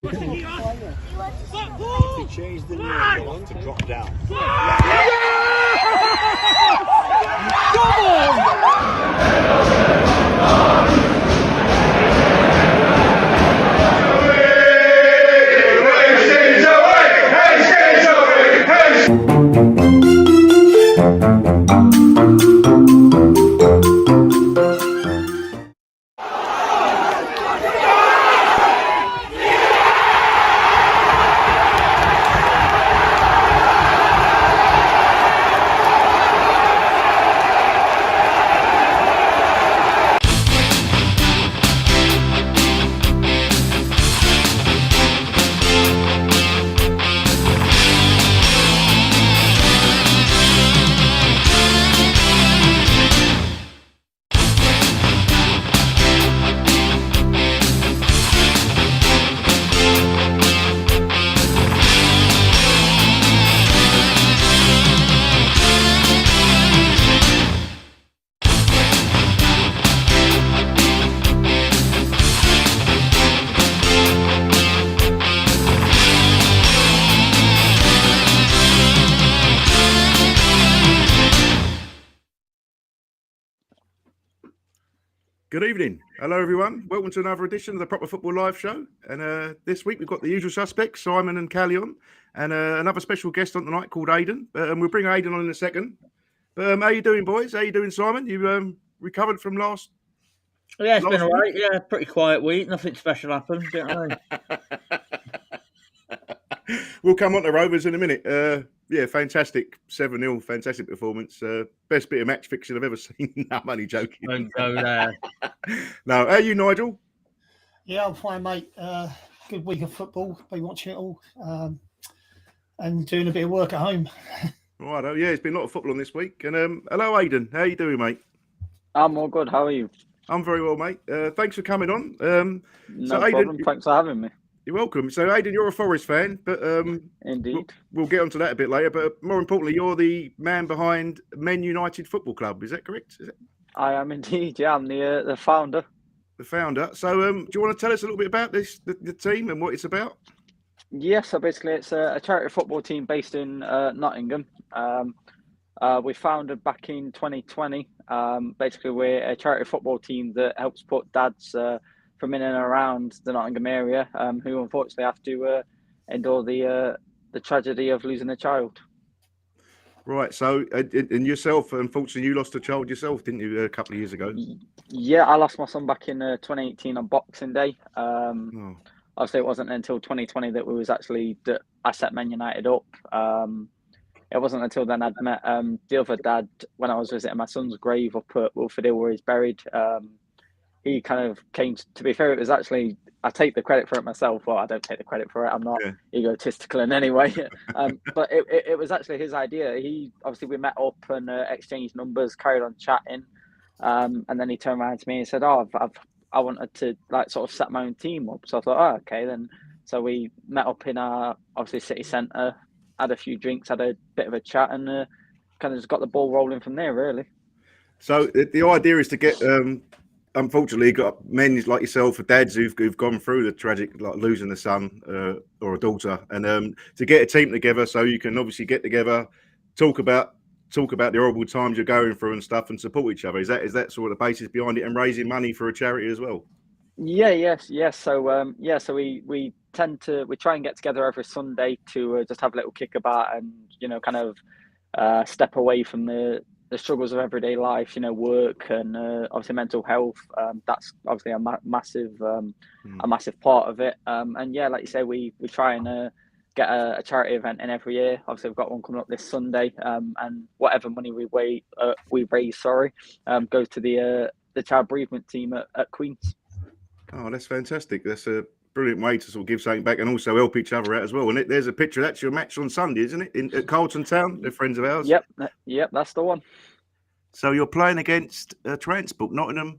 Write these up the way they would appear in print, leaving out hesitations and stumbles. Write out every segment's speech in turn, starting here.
He changed the name to drop down. Good evening. Hello, everyone. Welcome to another edition of the Proper Football Live Show. And this week we've got the usual suspects, Simon and Callaghan, and another special guest on tonight called Aidan. And we'll bring Aidan on in a second. But how you doing, boys? How you doing, Simon? You recovered from last? Yeah, it's been all right. Yeah, pretty quiet week. Nothing special happened. You know what I mean? We'll come on to Rovers in a minute. Yeah, fantastic 7-0, fantastic performance. Best bit of match fixing I've ever seen. No, I'm only joking. Don't go there. No, how are you, Nigel? Yeah, I'm fine, mate. Good week of football. Been watching it all and doing a bit of work at home. Right, yeah, it's been a lot of football on this week. And hello, Aidan. How you doing, mate? I'm all good. How are you? I'm very well, mate. Thanks for coming on. No problem. Thanks for having me. You're welcome. So, Aidan, you're a Forest fan, but Indeed. We'll get onto that a bit later. But more importantly, you're the man behind Men Utd Football Club. Is that correct? I am indeed. Yeah, I'm the founder. The founder. So, do you want to tell us a little bit about this, the team, and what it's about? Yes. So basically, it's a charity football team based in Nottingham. We founded back in 2020. Basically, we're a charity football team that helps put dads from in and around the Nottingham area who unfortunately have to endure the tragedy of losing a child. Right. So, and yourself, unfortunately, you lost a child yourself, didn't you, a couple of years ago? Yeah, I lost my son back in 2018 on Boxing Day. Obviously, it wasn't until 2020 that I set Men Utd up. It wasn't until then I'd met the other dad when I was visiting my son's grave up at Wilford Hill where he's buried. He kind of came, to be fair, it was actually, I take the credit for it myself. Well, I don't take the credit for it. I'm not egotistical in any way. But it was actually his idea. We met up and exchanged numbers, carried on chatting. And then he turned around to me and said, I wanted to sort of set my own team up. So I thought, okay, then. So we met up in our, obviously, city centre, had a few drinks, had a bit of a chat, and kind of just got the ball rolling from there, really. So the idea is to get, unfortunately, got men like yourself, or dads who've gone through the tragic, like losing a son or a daughter, and to get a team together so you can obviously get together, talk about the horrible times you're going through and stuff, and support each other. Is that sort of the basis behind it, and raising money for a charity as well? Yes. So so we try and get together every Sunday to just have a little kickabout and kind of step away from the struggles of everyday life, work and obviously mental health. That's obviously a massive part of it. And yeah, like you say, we try and get a charity event in every year. Obviously, we've got one coming up this Sunday, and whatever money we raise, goes to the child bereavement team at Queen's. Oh, that's fantastic. That's a brilliant way to sort of give something back and also help each other out as well. And there's a picture. That's your match on Sunday, isn't it? At Carlton Town, they're friends of ours. Yep, that's the one. So you're playing against Transport, Nottingham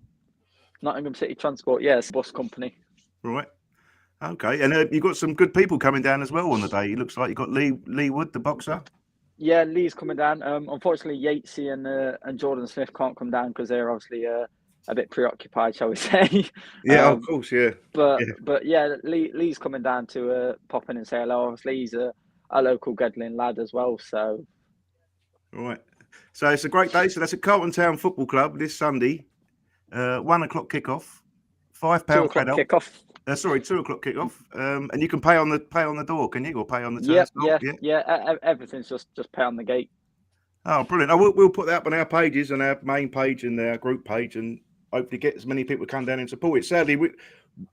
City Transport, yes, bus company. Right. Okay. And you've got some good people coming down as well on the day. It looks like you've got Lee Wood, the boxer. Yeah, Lee's coming down. Unfortunately, Yatesy and Jordan Smith can't come down because they're obviously a bit preoccupied, shall we say? Yeah, of course, yeah. But yeah, Lee's coming down to pop in and say hello. Obviously, he's a local Gedling lad as well. So, right. So it's a great day. So that's at Carlton Town Football Club this Sunday, 1 o'clock kickoff, £5 2 o'clock adult. kickoff. 2 o'clock kickoff. And you can pay on the door, can you? Or pay on the turnstile? Yeah. Everything's just pay on the gate. Oh, brilliant! We'll put that up on our pages, on our main page and our group page, and hopefully get as many people to come down and support it. Sadly,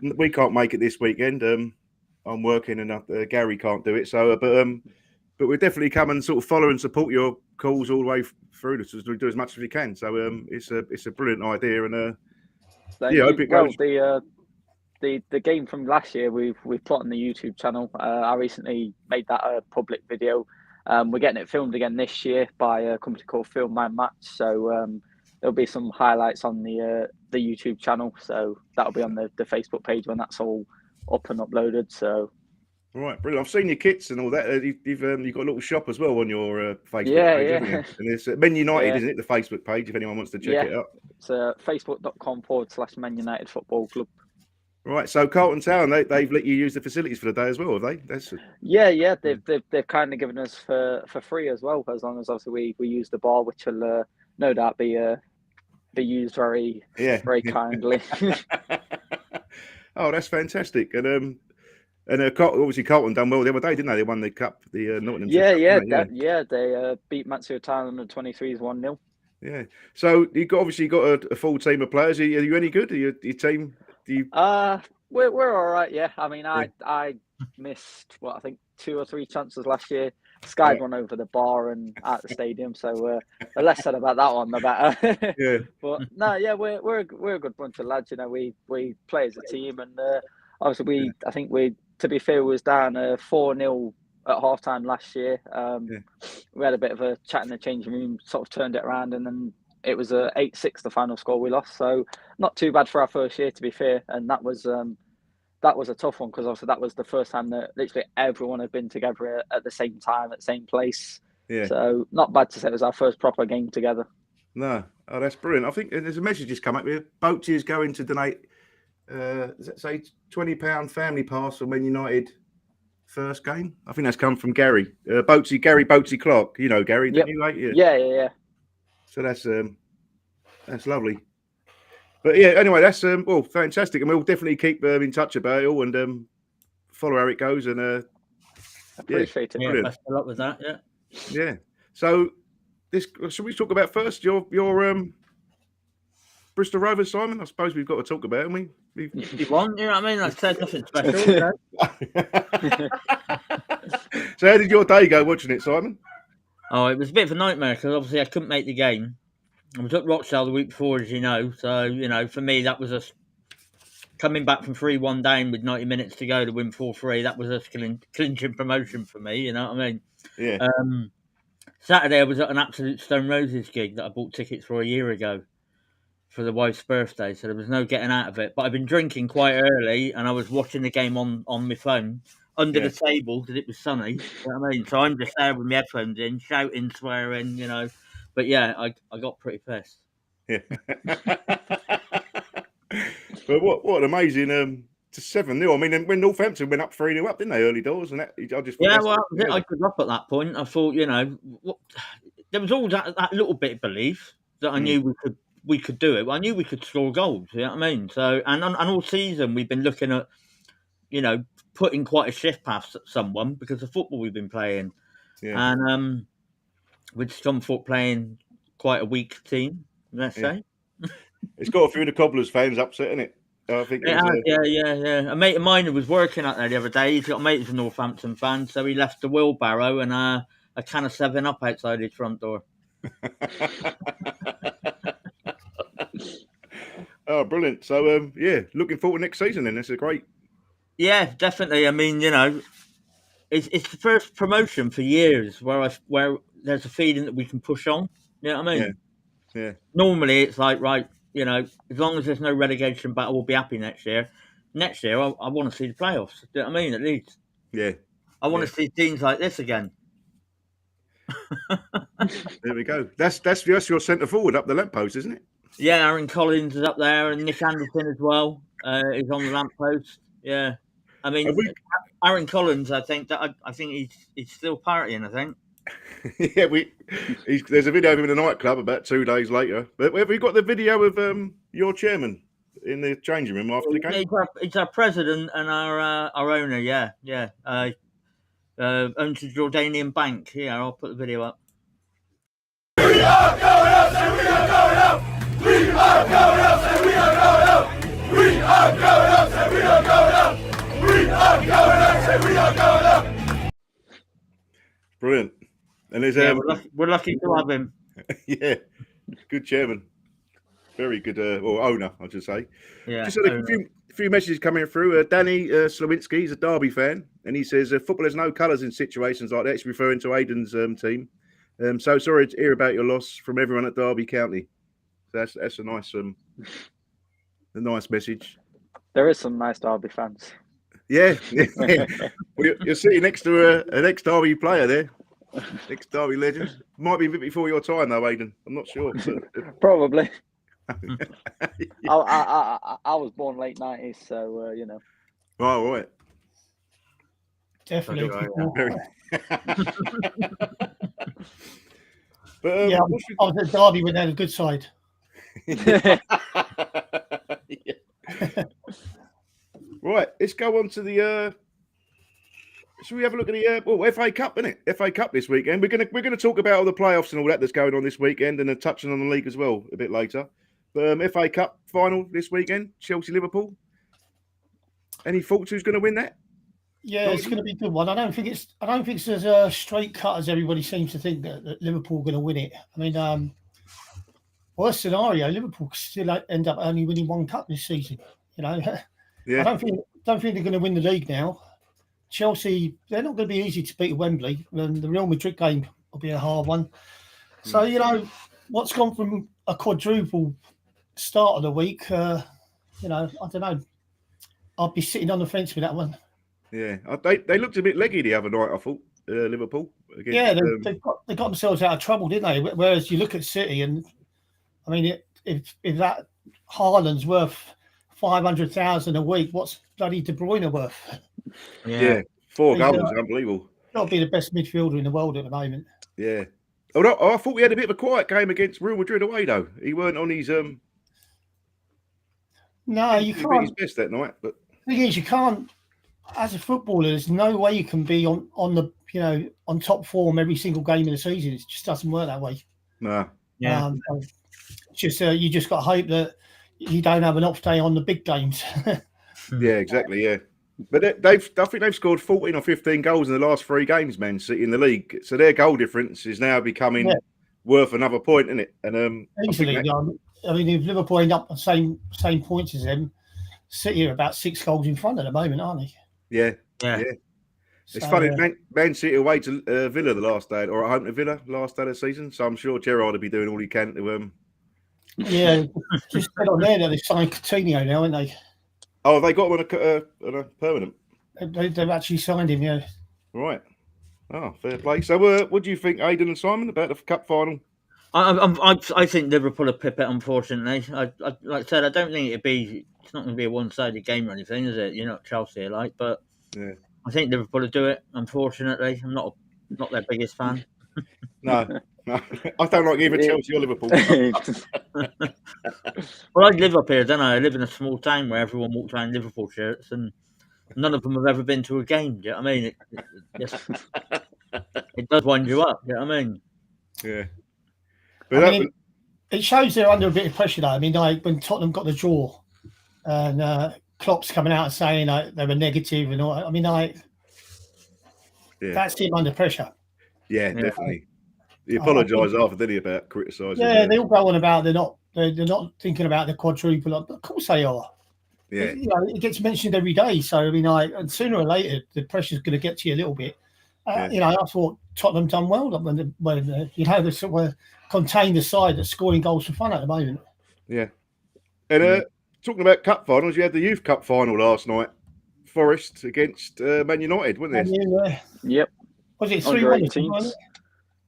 we can't make it this weekend. I'm working, and Gary can't do it. So, but we'll definitely come and sort of follow and support your calls all the way through this. We'll do as much as we can. So, it's a brilliant idea, and I hope it goes. The game from last year we've put on the YouTube channel. I recently made that a public video. We're getting it filmed again this year by a company called Film My Match. So there'll be some highlights on the YouTube channel. So that'll be on the Facebook page when that's all up and uploaded. So. All right, brilliant. I've seen your kits and all that. You've got a little shop as well on your Facebook page, haven't you? And it's Men United, isn't it? The Facebook page, if anyone wants to check it out. It's facebook.com/Men United Football Club. Right, so Carlton Town, they've let you use the facilities for the day as well, have they? Yeah. They've kind of given us for free as well, as long as obviously we use the bar, which will no doubt be used very kindly. Oh, that's fantastic, and obviously Carlton done well the other day, didn't they? They won the cup, the Nottingham. They beat Mansfield Town under 23s 1-0. Yeah, so you've obviously got a full team of players. Are you any good? Are your team? We're all right. Yeah, I mean, I missed I think 2 or 3 chances last year. Skied one over the bar and at the stadium. So the less said about that one, the better. Yeah. But no, yeah, we're a good bunch of lads. You know, we play as a team, and obviously I think to be fair, was down 4-0 at half time last year. We had a bit of a chat in the changing room, sort of turned it around, and then it was 8-6 the final score we lost. So not too bad for our first year, to be fair. And that was a tough one, because obviously that was the first time that literally everyone had been together at the same time, at the same place. Yeah. So not bad to say it was our first proper game together. No, that's brilliant. I think there's a message just come up here. Boaty is going to donate, say £20 family pass for Men United first game. I think that's come from Gary. Gary Boatsy Clark. You know Gary, yep. Didn't you? Yeah. So that's lovely. But yeah, anyway, that's fantastic, and we'll definitely keep in touch about it all and follow how it goes. And appreciate it. Yeah, best of luck with that. Yeah. So should we talk about first your Bristol Rovers, Simon? I suppose we've got to talk about it, haven't we? You want? You know what I mean? I said nothing special. You know? So how did your day go watching it, Simon? Oh, it was a bit of a nightmare, because obviously I couldn't make the game. I was at Rochdale the week before, as you know. So, you know, for me, that was us coming back from 3-1 down with 90 minutes to go to win 4-3. That was us clinching promotion for me, you know what I mean? Yeah. Saturday, I was at an Absolute Stone Roses gig that I bought tickets for a year ago for the wife's birthday. So there was no getting out of it. But I've been drinking quite early, and I was watching the game on my phone under the table because it was sunny. You know what I mean? So I'm just there with my headphones in, shouting, swearing, you know. But yeah, I got pretty pissed. Yeah. But what an amazing to 7-0. I mean, when Northampton went up 3-0 up, didn't they, early doors? And that, I just I could up at that point. I thought, you know, there was all that little bit of belief that I knew we could do it. I knew we could score goals. You know what I mean? So and all season we've been looking at, you know, putting quite a shift past someone because of football we've been playing, and with Scunthorpe playing quite a weak team, let's say. It's got a few of the Cobblers fans upset, isn't it? I think yeah. A mate of mine who was working out there the other day, he's got a mate who's a Northampton fan, so he left a wheelbarrow and a can of 7-Up outside his front door. Oh, brilliant. So, looking forward to next season then. That's a great... Yeah, definitely. I mean, you know, it's the first promotion for years where there's a feeling that we can push on. You know what I mean? Yeah. Normally, it's like, right, you know, as long as there's no relegation battle, we'll be happy next year. Next year, I want to see the playoffs. Do you know what I mean? At least. Yeah. I want to see teams like this again. There we go. That's your centre forward up the lamppost, isn't it? Yeah, Aaron Collins is up there, and Nick Anderson as well is on the lamppost. Yeah, I mean, Aaron Collins. I think he's still partying. I think. Yeah, there's a video of him in a nightclub about 2 days later. But have we got the video of your chairman in the changing room after the game? He's our president and our owner. Yeah. Owns the Jordanian bank. Yeah, I'll put the video up. We are going up, and we are going up. We are going up, and we are going up. We are going up, and we are going up. We are going up, and we are going up. Brilliant. And there's we're lucky to have him. Yeah, good chairman, very good or owner, I should say. Yeah, just had a few messages coming through. Danny Slawinski, he's a Derby fan, and he says football has no colours in situations like that. He's referring to Aidan's team. So sorry to hear about your loss from everyone at Derby County. That's a nice message. There is some nice Derby fans. Yeah. Well, you're sitting next to an ex-Derby player there. Ex-Derby legend. Might be a bit before your time though, Aidan. I'm not sure. Probably. I was born late 90s, so you know. Oh, right. Definitely. But, yeah, I was at Derby when they had a good side. Right, let's go on to the. Should we have a look at the FA Cup, innit? FA Cup this weekend. We're gonna talk about all the playoffs and all that that's going on this weekend, and then touching on the league as well a bit later. But FA Cup final this weekend, Chelsea Liverpool. Any thoughts who's going to win that? Yeah, it's going to be a good one. I don't think it's as a straight cut as everybody seems to think that Liverpool are going to win it. I mean, worst scenario, Liverpool could still end up only winning one cup this season. You know, yeah. I don't think they're going to win the league now. Chelsea, they're not going to be easy to beat at Wembley. And the Real Madrid game will be a hard one. So, you know, what's gone from a quadruple start of the week, I don't know. I'll be sitting on the fence with that one. Yeah, they looked a bit leggy the other night, I thought, Liverpool. Against, yeah, they got themselves out of trouble, didn't they? Whereas you look at City, and I mean, if that Haaland's worth 500,000 a week, what's bloody De Bruyne worth? Yeah, 4 goals, unbelievable. Got to be the best midfielder in the world at the moment. Yeah. Although I thought we had a bit of a quiet game against Real Madrid away, though. He weren't on his No, you can't. He his best that night, but the thing is, you can't. As a footballer, there's no way you can be on the on top form every single game in the season. It just doesn't work that way. No. Yeah. You just got to hope that you don't have an off day on the big games. Yeah, exactly. Yeah, but I think they've scored 14 or 15 goals in the last 3 games, Man City in the league. So their goal difference is now becoming worth another point, isn't it? And easily. I mean, if Liverpool end up the same points as them, City are about 6 goals in front at the moment, aren't they? Yeah. It's funny, Man City away to Villa the last day, or at home to Villa last day of the season. So I'm sure Gerrard will be doing all he can to. Yeah, just said on there that they signed Coutinho now, haven't they? Oh, they got him on a permanent. They've actually signed him, yeah. Right. Oh, fair play. So, what do you think, Aidan and Simon, about the cup final? I think Liverpool will pip it. Unfortunately, like I said, I don't think it's not going to be a one-sided game or anything, is it? You're not Chelsea alike, but yeah, I think Liverpool will do it. Unfortunately, I'm not their biggest fan. No, I don't like either Chelsea or Liverpool. Well, I live up here, don't I? I live in a small town where everyone walks around in Liverpool shirts, and none of them have ever been to a game. Do you know what I mean? It does wind you up. Do you know what I mean? Yeah. But it shows they're under a bit of pressure, though. I mean, like when Tottenham got the draw, and Klopp's coming out and saying they were negative and all. I mean, that's him under pressure. Yeah, definitely. He apologised after, didn't he, about criticising? Yeah, they all go on about they're not thinking about the quadruple. Of course they are. Yeah, it gets mentioned every day. So I mean, and sooner or later the pressure's going to get to you a little bit. I thought Tottenham done well when they sort of contained the side that's scoring goals for fun at the moment. Yeah, and talking about cup finals, you had the Youth Cup final last night. Forest against Man United, wasn't it? Yep. Was it 3-1?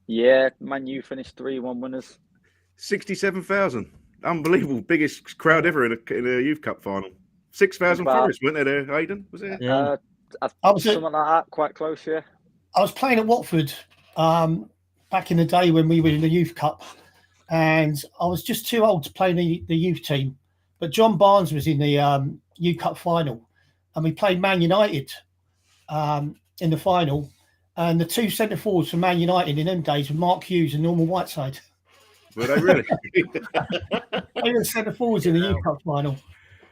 Yeah, Man U finished 3-1 winners. 67,000 unbelievable, biggest crowd ever in a youth cup final. 6,000 Forest, weren't there, Aidan? Was it? Yeah. I was something like that, quite close, yeah. I was playing at Watford back in the day when we were in the youth cup, and I was just too old to play in the youth team. But John Barnes was in the youth cup final, and we played Man United in the final. And the two centre forwards for Man United in them days were Mark Hughes and Norman Whiteside. Were they really? They were centre forwards in the youth cup final,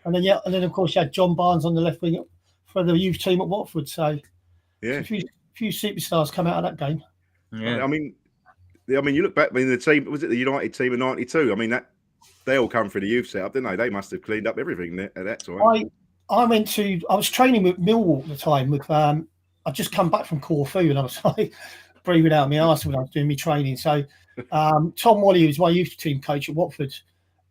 and then of course you had John Barnes on the left wing for the youth team at Watford. So yeah, a few superstars come out of that game. Yeah. I mean, you look back. I mean, the team was it the United team of '92? I mean, that they all come through the youth setup, didn't they? They must have cleaned up everything at that time. I was training with Millwall at the time. With I'd just come back from Corfu, and I was like breathing out my arse when I was doing my training. So Tom Wally, who was my youth team coach at Watford,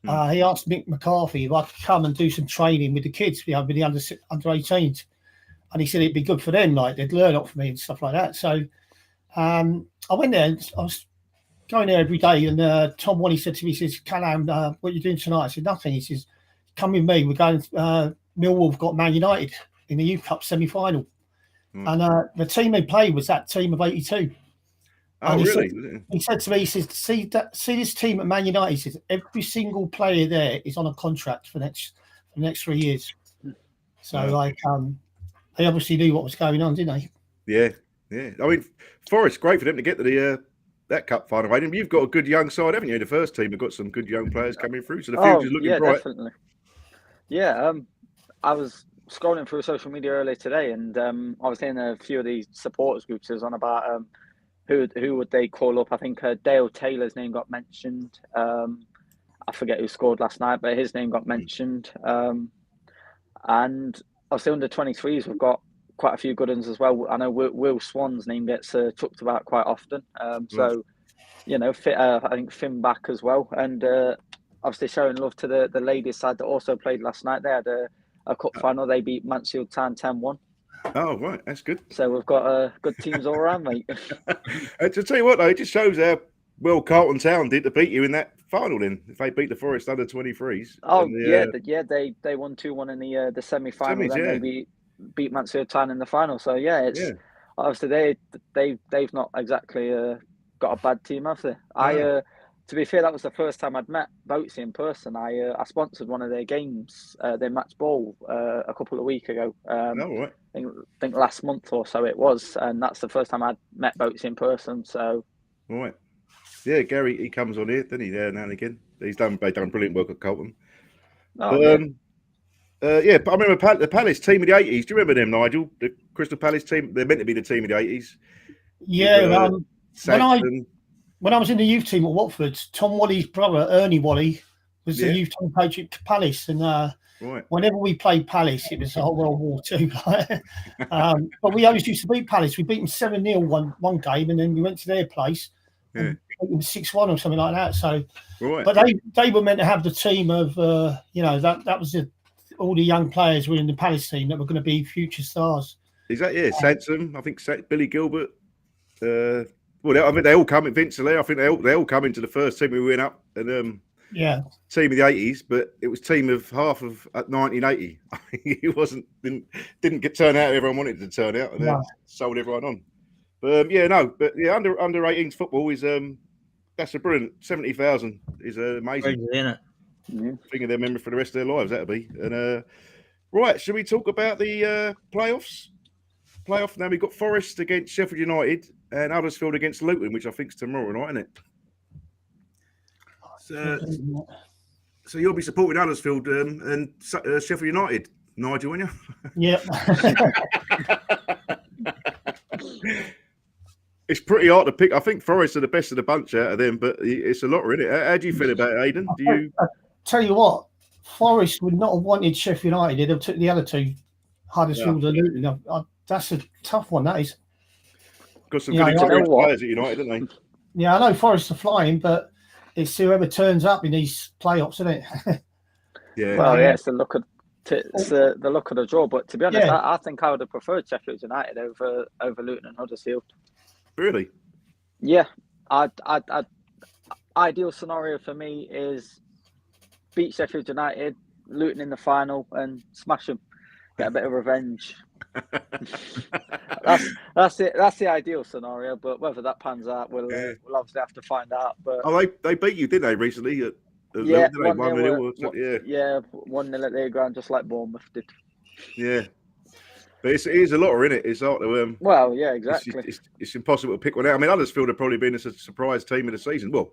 he asked Mick McCarthy if I could come and do some training with the kids, with the under 18s, and he said it'd be good for them, like they'd learn off me and stuff like that. So I went there. And I was going there every day, and Tom Wally said to me, he says, "Callaghan, what are you doing tonight?" I said, "Nothing." He says, "Come with me. We're going. Millwall have got Man United in the youth cup semi-final." And the team they played was that team of '82. Oh, and really? He said to me, he says, see this team at Man United. He says, every single player there is on a contract for the next 3 years. So, they obviously knew what was going on, didn't they? Yeah. I mean, Forest, great for them to get to that cup final. Aidan, you've got a good young side, haven't you? The first team have got some good young players coming through, so the future's looking bright. Definitely. Yeah, I was scrolling through social media earlier today, and I was seeing a few of these supporters groups was on about who would they call up. I think Dale Taylor's name got mentioned. I forget who scored last night, but his name got mentioned. And obviously under 23s, we've got quite a few good ones as well. I know Will Swan's name gets chucked about quite often. So, I think Finn back as well. And obviously showing love to the ladies side that also played last night. They had a cup final. They beat Mansfield Town 10-1. Oh, right. That's good. So we've got good teams all around, mate. To tell you what, though, it just shows how well Carlton Town did to beat you in that final then. If they beat the Forest under 23s. Oh, they won 2-1 in the semi-final. Then they beat Mansfield Town in the final. So, obviously they've not exactly got a bad team, have they? No. To be fair, that was the first time I'd met Boatsy in person. I sponsored one of their games, their match ball, a couple of weeks ago. Right. I think last month or so it was, and that's the first time I'd met Boatsy in person. So, right, yeah, Gary, he comes on here, doesn't he? There now and again. They've done brilliant work at Carlton. But I remember the Palace team of the '80s. Do you remember them, Nigel? The Crystal Palace team. They're meant to be the team of the '80s. Yeah, when I was in the youth team at Watford, Tom Wally's brother, Ernie Wally, was the youth team coach at Palace. And whenever we played Palace, it was the whole World War II. But we always used to beat Palace. We beat them 7-0 one game, and then we went to their place and beat them 6-1 or something like that. So, but they were meant to have the team of, that was all the young players were in the Palace team that were going to be future stars. Exactly, Sansom, I think Billy Gilbert. I mean, they all come eventually. I think they all come into the first team. We went up and team of the '80s, but it was team of half of 1980. It didn't turn out everyone wanted it to turn out, and sold everyone on. But under 18s football is that's a brilliant 70,000 is amazing. Isn't it? Thing of their memory for the rest of their lives. That'll be. And right, should we talk about the playoffs? Now we've got Forest against Sheffield United and Huddersfield against Luton, which I think is tomorrow night, isn't it? So you'll be supporting Huddersfield and Sheffield United, Nigel, won't you? Yeah. It's pretty hard to pick. I think Forest are the best of the bunch out of them, but it's a lottery, isn't it? How do you feel about it, Aidan? I tell you what, Forest would not have wanted Sheffield United. They'd have took the other two, Huddersfield and Luton. That's a tough one, that is. Got some good experienced players at United, haven't they? Yeah, I know Forest are flying, but it's whoever turns up in these playoffs, isn't it? Yeah. Well, it's the look of the draw. But to be honest, I think I would have preferred Sheffield United over Luton and Huddersfield. Really? Yeah. Ideal scenario for me is beat Sheffield United, Luton in the final, and smash them. Get a bit of revenge. That's it. That's the ideal scenario. But whether that pans out, we'll obviously have to find out. But they beat you, didn't they, recently? At yeah, 1-0. Yeah, 1-0 at their ground, just like Bournemouth did. Yeah. But it is a lot, isn't it? It's hard to, well, yeah, exactly. It's impossible to pick one out. I mean, Huddersfield have probably been a surprise team of the season. Well,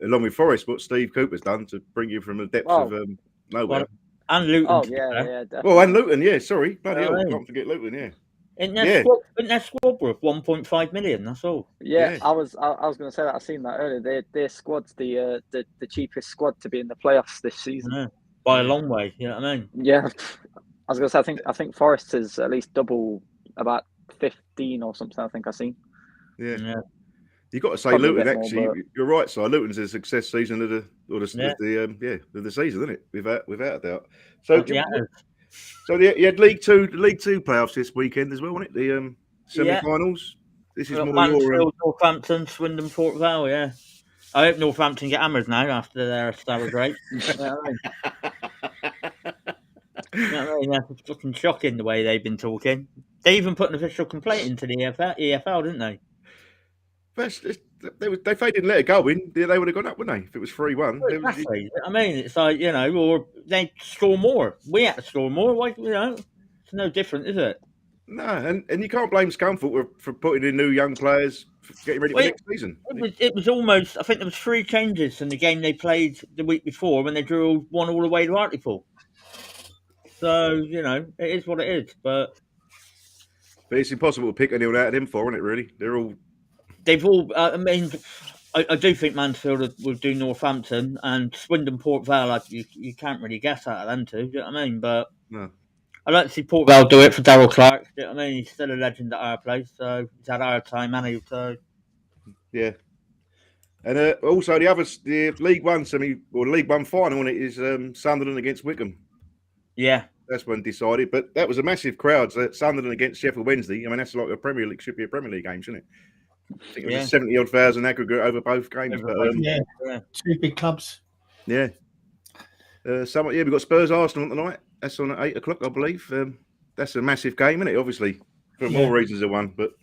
along with Forest, what Steve Cooper's done to bring you from the depths of nowhere. And Luton. Oh, yeah, definitely. Oh, and Luton, yeah, sorry. Bloody hell, can't forget Luton, yeah. Isn't their squad worth 1.5 million? That's all. Yeah, I was going to say that. I've seen that earlier. Their squad's the cheapest squad to be in the playoffs this season. Yeah, by a long way. You know what I mean? Yeah, I was going to say. I think Forest is at least double, about 15 or something. I think I've seen. Yeah. You've got to say Probably Luton. more, Actually, but... you're right. So Luton's a success season of the season, isn't it? Without a doubt. So So you had League Two playoffs this weekend as well, wasn't it? The semi-finals. This is more Mansfield, Northampton, Swindon, Port Vale. Yeah, I hope Northampton get hammered now after their sour grape. It's fucking shocking the way they've been talking. They even put an official complaint into the EFL, didn't they? If they didn't let it go in, they would have gone up, wouldn't they? If it was 3-1. Exactly. I mean, it's like, or they score more. We had to score more. Why, it's no different, is it? No, and you can't blame Scunthorpe for putting in new young players, for getting ready for next season. It was almost, I think there was 3 changes from the game they played the week before when they drew 1 all the way to Hartlepool. So, it is what it is. But it's impossible to pick anyone out of them for, isn't it, really? They've all. I mean, I do think Mansfield will do Northampton and Swindon, Port Vale. You can't really guess out of them two. Do you know what I mean? But no. I'd like to see Port Vale do it for Darryl Clark. Do you know what I mean? He's still a legend at our place, so he's had our time, hasn't he? So yeah. And also the League One League One final, and it is Sunderland against Wickham. Yeah. That's when decided, but that was a massive crowd. So Sunderland against Sheffield Wednesday. I mean, that's like a Premier League, should be a Premier League game, shouldn't it? I think it was 70-odd thousand aggregate over both games. But, 2 big clubs. Yeah. We've got Spurs Arsenal tonight. That's on at 8 o'clock, I believe. That's a massive game, isn't it? Obviously, for more reasons than one. But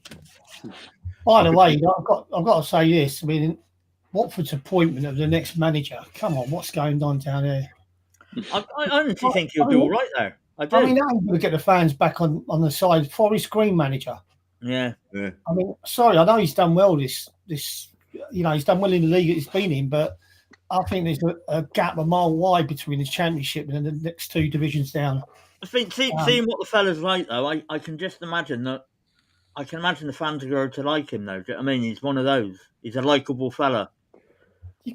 by the way, I've got to say this. I mean, Watford's appointment of the next manager. Come on, what's going on down there? I honestly think he'll do all right there. I mean, I'm going to get the fans back on the side. Forest Green manager. Yeah. I mean, sorry, I know he's done well. He's done well in the league he's been in, but I think there's a gap a mile wide between the Championship and the next 2 divisions down. I think seeing what the fella's like, though, I can just imagine that. I can imagine the fans are going to like him, though. Do you know what I mean? He's one of those. He's a likeable fella.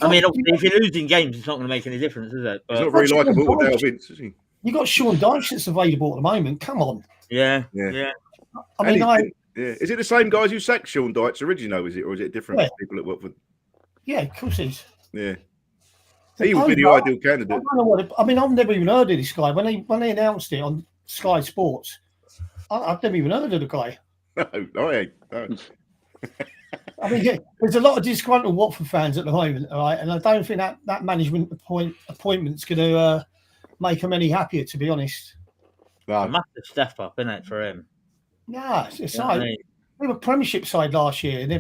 I mean, if you're losing games, it's not going to make any difference, is it? But he's not very likeable with Dale Vince, is he? You got Sean Dyche that's available at the moment. Come on. Yeah. I mean, is it the same guys who sacked Sean Dyche originally, is it, or is it different people at Watford? Yeah, of course he's. Yeah. He would be the ideal candidate. I don't know what I've never even heard of this guy. When they announced it on Sky Sports, I've never even heard of the guy. No, I ain't. No. I mean, there's a lot of disgruntled Watford fans at the moment, all right? And I don't think that management appointment's going to make them any happier, to be honest. No. A massive step up, isn't it, for him? Yeah, it's like they were a Premiership side last year, and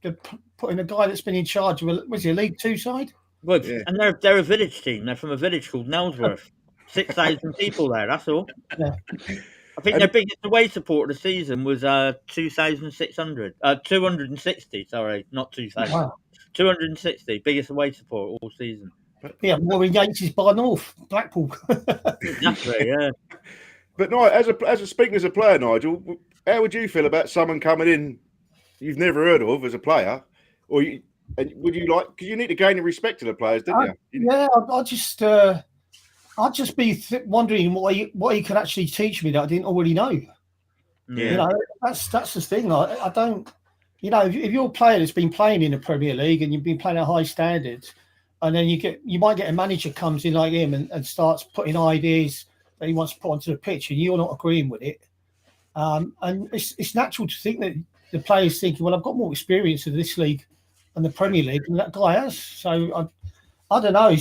they're putting a guy that's been in charge of a League Two side. Good, and they're a village team. They're from a village called Nelsworth. 6,000 people there. That's all. Yeah. I think their biggest away support of the season was 2,600. 260. Sorry, not 2,000. Wow. 260. Biggest away support all season. Yeah, more Yates is by North Blackpool. Exactly. Yeah. But no, speaking as a player, Nigel, how would you feel about someone coming in you've never heard of as a player, or would you like? Because you need to gain the respect of the players, don't you? Yeah, I'd just be wondering what he could actually teach me that I didn't already know. Yeah, that's the thing. I don't. If you're a player that's been playing in the Premier League and you've been playing at high standards, and then you might get a manager comes in like him and starts putting ideas that he wants to put onto the pitch, and you're not agreeing with it. And it's natural to think that the player's thinking, well, I've got more experience in this league and the Premier League than that guy has. So I don't know.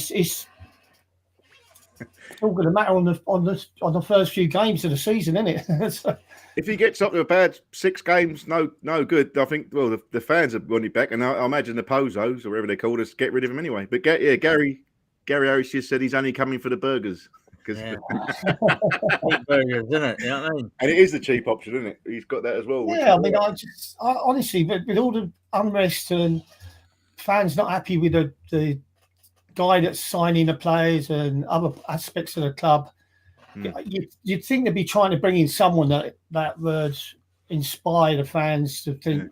It's all going to matter on the first few games of the season, isn't it? So, if he gets up to a bad 6 games, no good. I think the fans are wanting back, and I imagine the Pozos or whatever they call us get rid of him anyway. But Gary Harris just said he's only coming for the burgers. Yeah. Cheap burgers, isn't it? You know what I mean? And it is the cheap option, isn't it? He's got that as well. yeah, I mean, I honestly, with all the unrest and fans not happy with the guy that's signing the players and other aspects of the club, you'd think they'd be trying to bring in someone that would inspire the fans to think.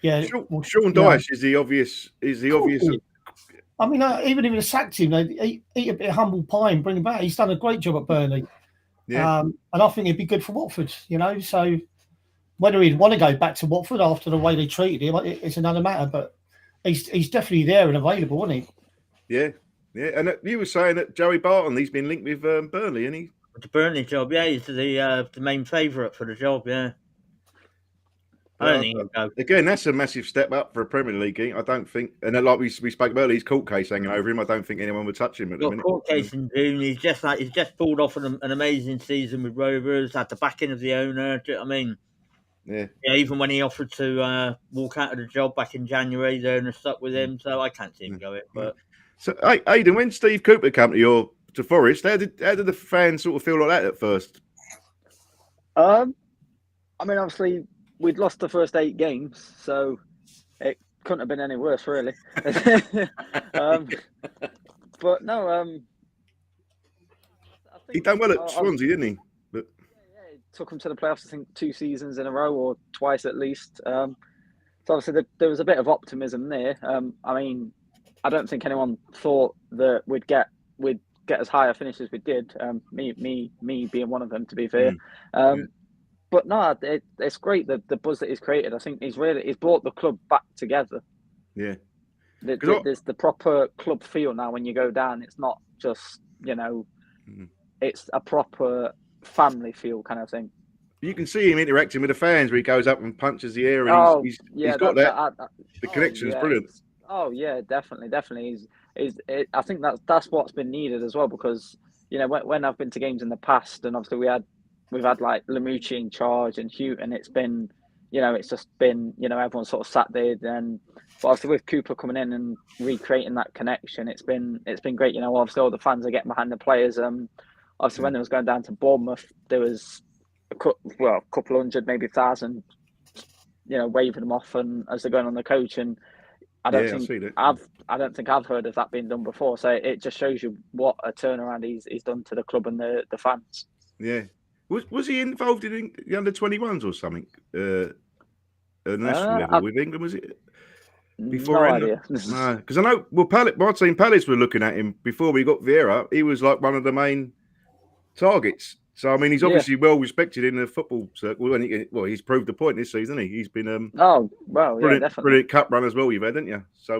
Yeah, Sean Dyche is the obvious. I mean, even if they sacked him, they'd eat a bit of humble pie and bring him back. He's done a great job at Burnley. Yeah. And I think it'd be good for Watford, So whether he'd want to go back to Watford after the way they treated him, it's another matter. But he's definitely there and available, isn't he? Yeah. And you were saying that Joey Barton, he's been linked with Burnley, isn't he? The Burnley job, yeah, he's the main favourite for the job, yeah. I don't think he'll go. Again, that's a massive step up for a Premier League game. I don't think, and like we spoke about, his court case hanging over him. I don't think anyone would touch him at the minute. Court case in June. He's just pulled off an amazing season with Rovers. Had the backing of the owner. Do you know what I mean? Yeah. Even when he offered to walk out of the job back in January, the owner stuck with him. So I can't see him go it. But so, Aidan, when Steve Cooper came to Forest, how did the fans sort of feel like that at first? I mean, obviously, we'd lost the first 8 games, so it couldn't have been any worse, really. But no, I think he done well at Swansea, didn't he? But yeah, it took him to the playoffs, I think, 2 seasons in a row or twice at least. So obviously there was a bit of optimism there. I mean, I don't think anyone thought that we'd get as high a finish as we did. Me being one of them, to be fair. But no, it's great the buzz that he's created. I think he's brought the club back together. Yeah, there's the proper club feel now. When you go down, it's not just it's a proper family feel kind of thing. You can see him interacting with the fans where he goes up and punches the air, and he's got that. The connection is brilliant. Oh yeah, definitely. I think that's what's been needed as well, because when I've been to games in the past, and obviously we've had like Lamucci in charge and Hugh, and it's been, it's just been, everyone sort of sat there. Then, but obviously with Cooper coming in and recreating that connection, it's been great. Obviously all the fans are getting behind the players. Obviously when they was going down to Bournemouth, there was a couple hundred, maybe 1,000, waving them off and as they're going on the coach. And I don't think I've heard of that being done before. So it just shows you what a turnaround he's done to the club and the fans. Yeah. Was he involved in the under-21s or something? At national level with England, was it? Before no idea. No, because I know. Well, my team Palace were looking at him before we got Vieira. He was like one of the main targets. So I mean, he's obviously well respected in the football circle. And he's proved the point this season, hasn't he? He's been brilliant cup run as well. You've had, haven't you? So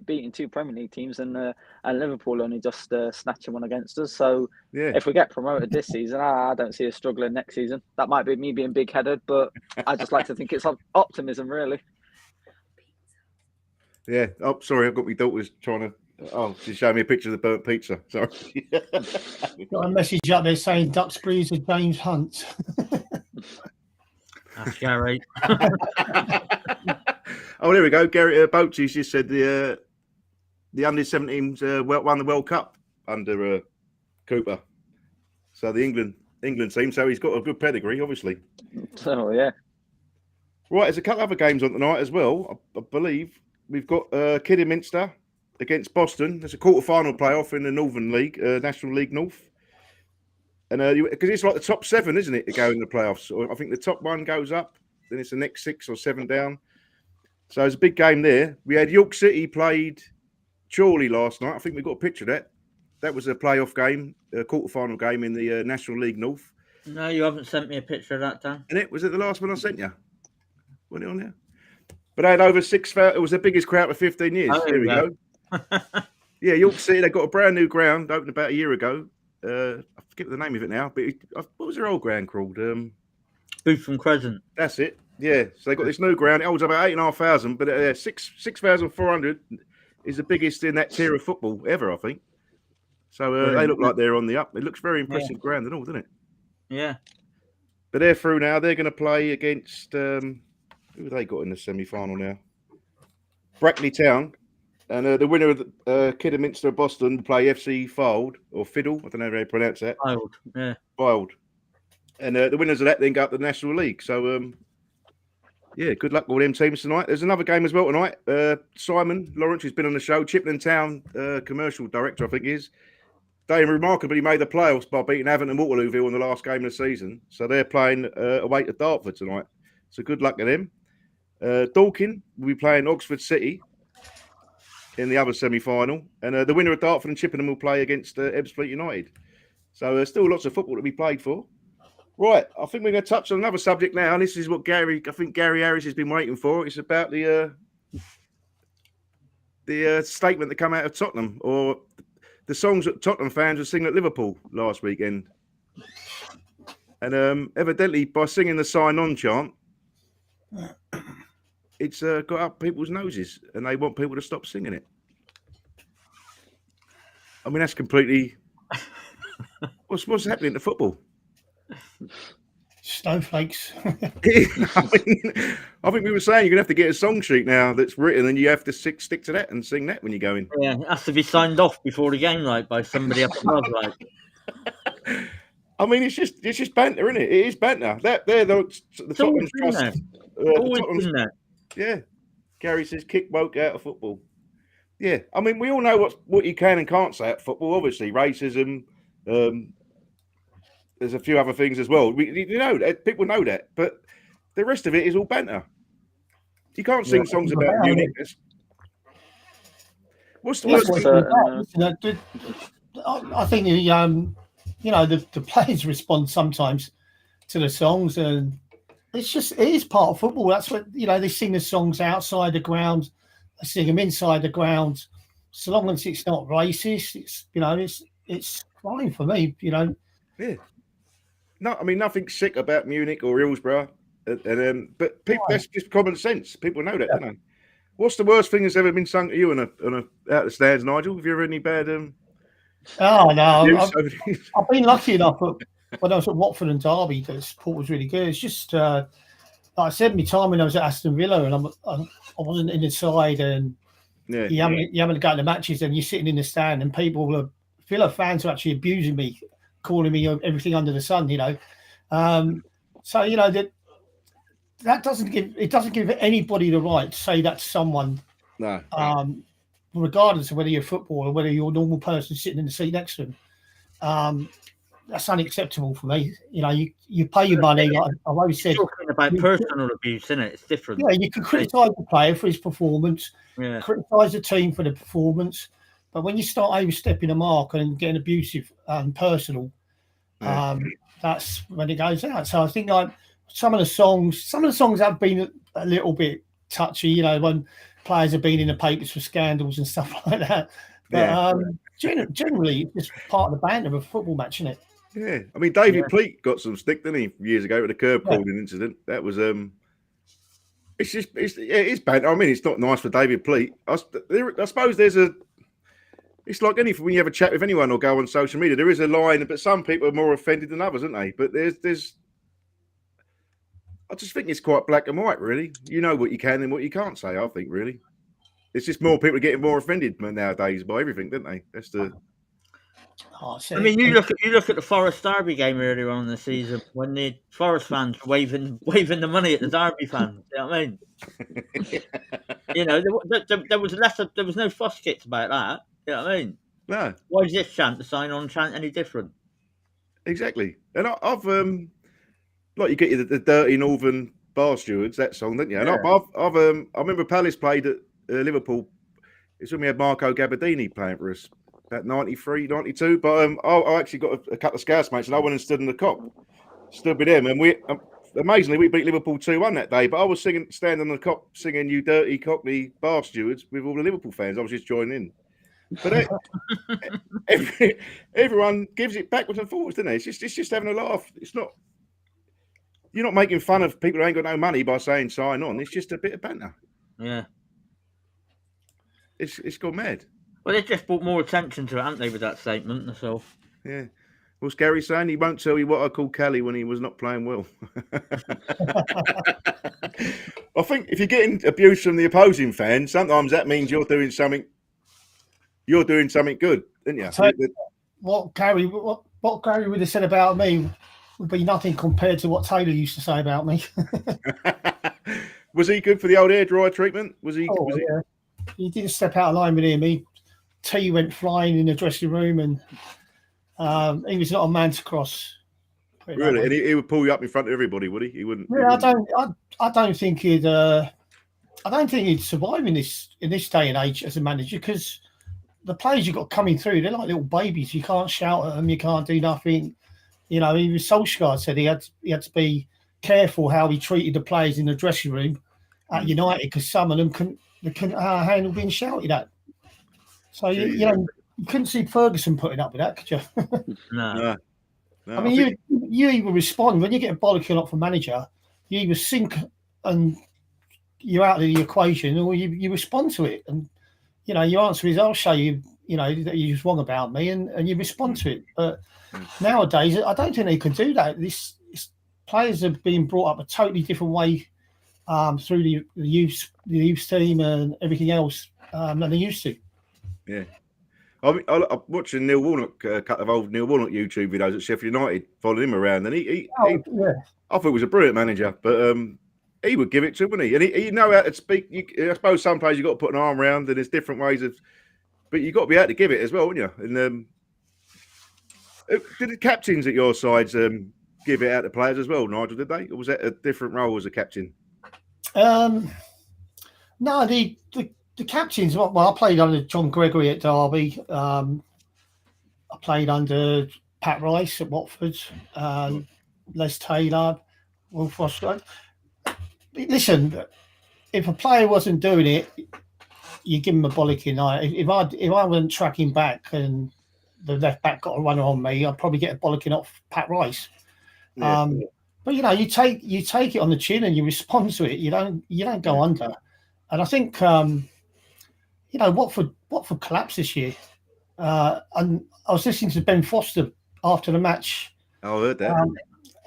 beating 2 Premier League teams and Liverpool only just snatching one against us. So if we get promoted this season, I don't see us struggling next season. That might be me being big headed, but I just like to think it's optimism, really. Yeah. Oh, sorry, I've got my daughter's trying to. Oh, she's showing me a picture of the burnt pizza. Sorry. Got a message up there saying Duxbury's a James Hunt. That's Gary. Oh, there we go. Gary Boaty's just said the under-17s won the World Cup under Cooper. So the England team. So he's got a good pedigree, obviously. Oh yeah. Right, there's a couple other games on tonight as well. I believe we've got Kidderminster against Boston. There's a quarter-final playoff in the Northern League, National League North. And because it's like the top 7, isn't it, to go in the playoffs? So I think the top 1 goes up, then it's the next 6 or 7 down. So it's a big game there. We had York City played Chorley last night. I think we got a picture of that. That was a playoff game, a quarter-final game in the National League North. No, you haven't sent me a picture of that, Dan. And was it the last one I sent you? Wasn't it on there? But they had over 6,000. It was the biggest crowd for 15 years. Oh, there we go. Yeah, York City, they got a brand new ground opened about a year ago. I forget the name of it now, but what was their old ground called? Bootham Crescent. That's it. Yeah, so they got this new ground. It holds about 8,500, but 6,400 is the biggest in that tier of football ever, I think. So they look like they're on the up. It looks very impressive ground and all, doesn't it? Yeah. But they're through now. They're going to play against who have they got in the semi-final now? Brackley Town. And the winner of Kidderminster of Boston will play FC Fylde or Fiddle. I don't know how you pronounce that. Fylde, yeah. Fylde. And the winners of that then go up to the National League. So, good luck with all them teams tonight. There's another game as well tonight. Simon Lawrence, who's been on the show, Chippenham Town commercial director, I think he is. They remarkably made the playoffs by beating Avon and Waterlooville in the last game of the season. So they're playing away to Dartford tonight. So good luck to them. Dorking will be playing Oxford City in the other semi-final. And the winner of Dartford and Chippenham will play against Ebbsfleet United. So there's still lots of football to be played for. Right, I think we're going to touch on another subject now. And this is what Gary Harris has been waiting for. It's about the statement that come out of Tottenham, or the songs that Tottenham fans were singing at Liverpool last weekend. And evidently, by singing the Sign On chant, it's got up people's noses, and they want people to stop singing it. I mean, that's completely... What's happening to football? Snowflakes. I think we were saying you're going to have to get a song sheet now that's written, and you have to stick to that and sing that when you go in. Yeah, it has to be signed off before the game, like by somebody up above, like. I mean, it's just banter, isn't it? It is banter. They're the Tottenham Trust. Always been there. Yeah. Gary says kick woke out of football. Yeah. I mean, we all know what you can and can't say at football. Obviously, racism. There's a few other things as well. People know that, but the rest of it is all banter. You can't sing songs about uniqueness. What's the worst thing? I think the players respond sometimes to the songs, and it is part of football. That's what they sing the songs outside the ground, they sing them inside the ground. So long as it's not racist, it's fine for me. Yeah. No, I mean nothing sick about Munich or Hillsborough, but people, that's just common sense. People know that, don't they? What's the worst thing that's ever been sung to you on a out the stands, Nigel? Have you ever had any bad? Oh no, I've been lucky enough. When I was at Watford and Derby, the support was really good. It's just like I said, my time when I was at Aston Villa, and I wasn't in the side, and you haven't got to the matches, and you're sitting in the stand, and Villa fans are actually abusing me, calling me everything under the sun, So that doesn't give anybody the right to say that to someone. No. Regardless of whether you're a footballer or whether you're a normal person sitting in the seat next to them. That's unacceptable for me. You pay your money. Like I've always said, talking about personal abuse, isn't it? It's different. Yeah, you can criticise the player for his performance, criticise the team for the performance, but when you start overstepping the mark and getting abusive and personal, that's when it goes out. So I think like some of the songs have been a little bit touchy. When players have been in the papers for scandals and stuff like that. But generally, it's just part of the banter of a football match, isn't it? Yeah, I mean, David Pleat got some stick, didn't he, years ago with the curb calling incident? That was it's banter. I mean, it's not nice for David Pleat. I suppose it's like anything when you have a chat with anyone or go on social media. There is a line, but some people are more offended than others, aren't they? But there's. I just think it's quite black and white, really. You know what you can and what you can't say. I think really, it's just more people getting more offended nowadays by everything, don't they? That's the. I mean, you look at the Forest Derby game earlier on in the season when the Forest fans were waving the money at the Derby fans. You know what I mean? There was no fuss kicks about that. You know what I mean? No. Why is this chant, the Sign On chant, any different? Exactly. And I've like you get the Dirty Northern Bar Stewards, that song, didn't you? And I remember Palace played at Liverpool. It's when we had Marco Gabardini playing for us. About 93, 92, but I actually got a couple of Scouts mates, and I went and stood in the cop, stood with them, and we amazingly we beat Liverpool 2-1 that day. But I was standing on the cop singing "You Dirty Cockney Bar Stewards" with all the Liverpool fans. I was just joining in, but everyone gives it backwards and forwards, doesn't it? It's just having a laugh. It's not. You're not making fun of people who ain't got no money by saying "sign on." It's just a bit of banter. Yeah, it's gone mad. Well, they've just brought more attention to it, haven't they, with that statement? That's all. Yeah. What's Gary saying? He won't tell you what I called Callie when he was not playing well. I think if you're getting abuse from the opposing fans, sometimes that means you're doing something. You're doing something good, isn't you? So what Gary would have said about me would be nothing compared to what Taylor used to say about me. Was he good for the old air dryer treatment? Was he? Oh, was he? yeah. He didn't step out of line with him. Tea went flying in the dressing room, and he was not a man to cross. Really, and he would pull you up in front of everybody, would he? He wouldn't. Yeah, I don't think he'd. I don't think he'd survive in this day and age as a manager, because the players you've got coming through, they're like little babies. You can't shout at them. You can't do nothing. You know, even Solskjaer said he had to be careful how he treated the players in the dressing room at United, because some of them couldn't handle being shouted at. So you couldn't see Ferguson putting up with that, could you? No. I mean, you either respond when you get a bollocking up from manager. You either sink and you're out of the equation, or you respond to it. And your answer is, "I'll show you, that you was wrong about me," and you respond to it. But nowadays, I don't think they can do that. This players are being brought up a totally different way through the youth team and everything else than they used to. Yeah. I'm watching Neil Warnock, a couple of old Neil Warnock YouTube videos at Sheffield United, following him around, and I thought he was a brilliant manager, but he would give it to him, wouldn't he? And he know how to speak. I suppose some players you've got to put an arm around, and there's different ways of, but you've got to be able to give it as well, wouldn't you? And did the captains at your sides give it out to players as well, Nigel, did they? Or was that a different role as a captain? No, the captains, well, I played under John Gregory at Derby. I played under Pat Rice at Watford, Les Taylor, Will Foster. Listen, if a player wasn't doing it, you give him a bollocking. If I wasn't tracking back and the left back got a runner on me, I'd probably get a bollocking off Pat Rice. Yeah. But you take it on the chin and you respond to it. You don't go under. And I think Watford collapsed this year. And I was listening to Ben Foster after the match. I heard that.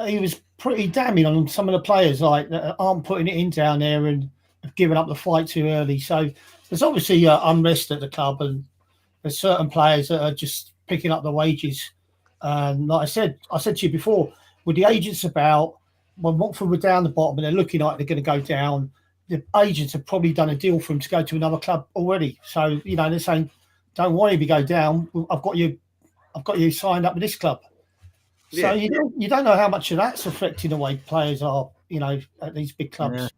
He was pretty damning on some of the players, like that aren't putting it in down there and have given up the fight too early. So there's obviously unrest at the club, and there's certain players that are just picking up the wages. And like I said to you before, with the agents about, when Watford were down the bottom and they're looking like they're going to go down, the agents have probably done a deal for him to go to another club already. So they're saying, "Don't worry if you go down. I've got you signed up with this club." So you don't know how much of that's affecting the way players are, at these big clubs. Yeah.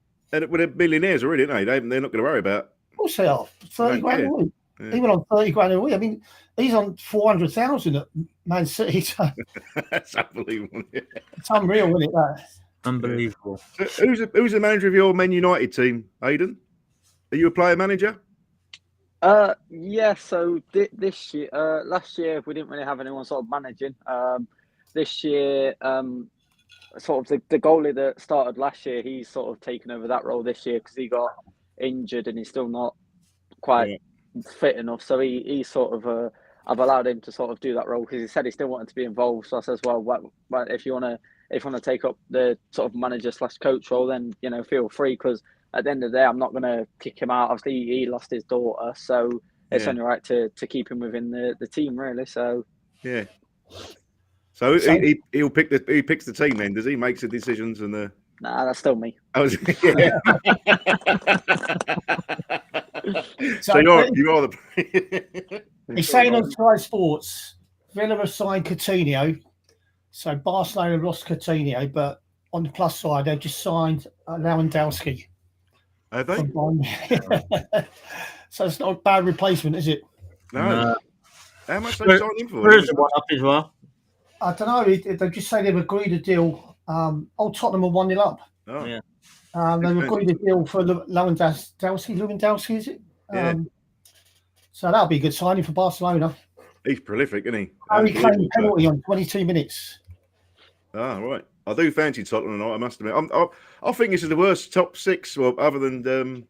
And they're millionaires already, aren't they? They're not going to worry about. Of course they are. 30 grand a week. Yeah. Even on 30 grand a week. I mean, he's on 400,000 at Man City. So that's unbelievable. It's unreal, isn't it? That. Unbelievable. So who's the manager of your Men United team, Aidan? Are you a player manager? Yeah. So this year, last year we didn't really have anyone sort of managing. This year, sort of the goalie that started last year, he's sort of taken over that role this year because he got injured and he's still not quite fit enough. So he sort of I've allowed him to sort of do that role because he said he still wanted to be involved. So I says, well, if you want to take up the sort of manager / coach role, then feel free, because at the end of the day, I'm not going to kick him out. Obviously, he lost his daughter, so it's only right to keep him within the team, really. So yeah. So he picks the team then, does he? Makes the decisions and the. Nah, that's still me. So you are the. He's saying on Sky Sports, Villa have signed Coutinho, so Barcelona lost Coutinho, but on the plus side, they've just signed Lewandowski. Have they? So it's not a bad replacement, is it? No. How much they signed him for? Where's the one up as well? I don't know. They just say they've agreed a deal. Tottenham are 1-0 up. Oh. Yeah. They've agreed a deal for Lewandowski, is it? Yeah. So that'll be a good signing for Barcelona. He's prolific, isn't he? He claimed penalty on 22 minutes. Ah, right. I do fancy Tottenham tonight, I must admit. I think this is the worst top six, well, other than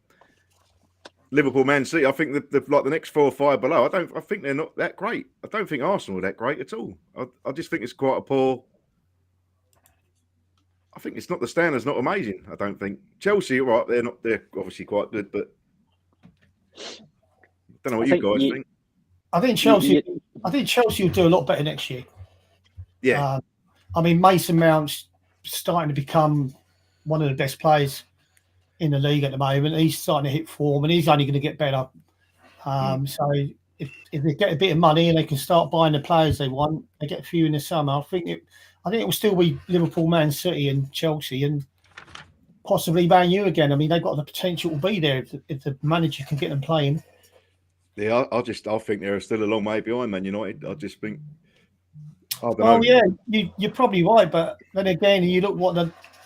Liverpool, Man City. I think the next 4 or 5 below. I think they're not that great. I don't think Arsenal are that great at all. I just think it's quite a poor. I think it's not the standard's not amazing. I don't think Chelsea. Right, they're obviously quite good, but I don't know what you guys think. I think Chelsea. I think Chelsea will do a lot better next year. Yeah. I mean, Mason Mount's starting to become one of the best players in the league at the moment. He's starting to hit form, and he's only going to get better. So if they get a bit of money and they can start buying the players they want, they get a few in the summer. I think it will still be Liverpool, Man City, and Chelsea, and possibly Man U again. I mean, they've got the potential to be there if the manager can get them playing. Yeah, I think they're still a long way behind Man United. I just think. Yeah, you're probably right, but then again, you look what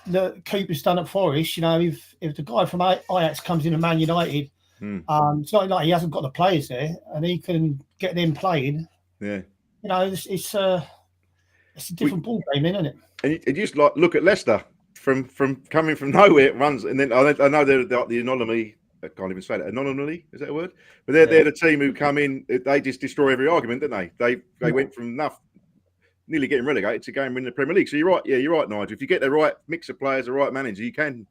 the Cooper's done at Forest. You know, if the guy from Ajax comes in at Man United, it's not like he hasn't got the players there, and he can get them playing. Yeah, you know, it's a different ball game, isn't it? And you just like look at Leicester from coming from nowhere, it runs, and then I know they're the anomaly. I can't even say that. Anomaly, is that a word? But they're the team who come in. They just destroy every argument, didn't they? They went from nearly getting relegated to going in the Premier League. So you're right. Yeah, you're right, Nigel. If you get the right mix of players, the right manager, you can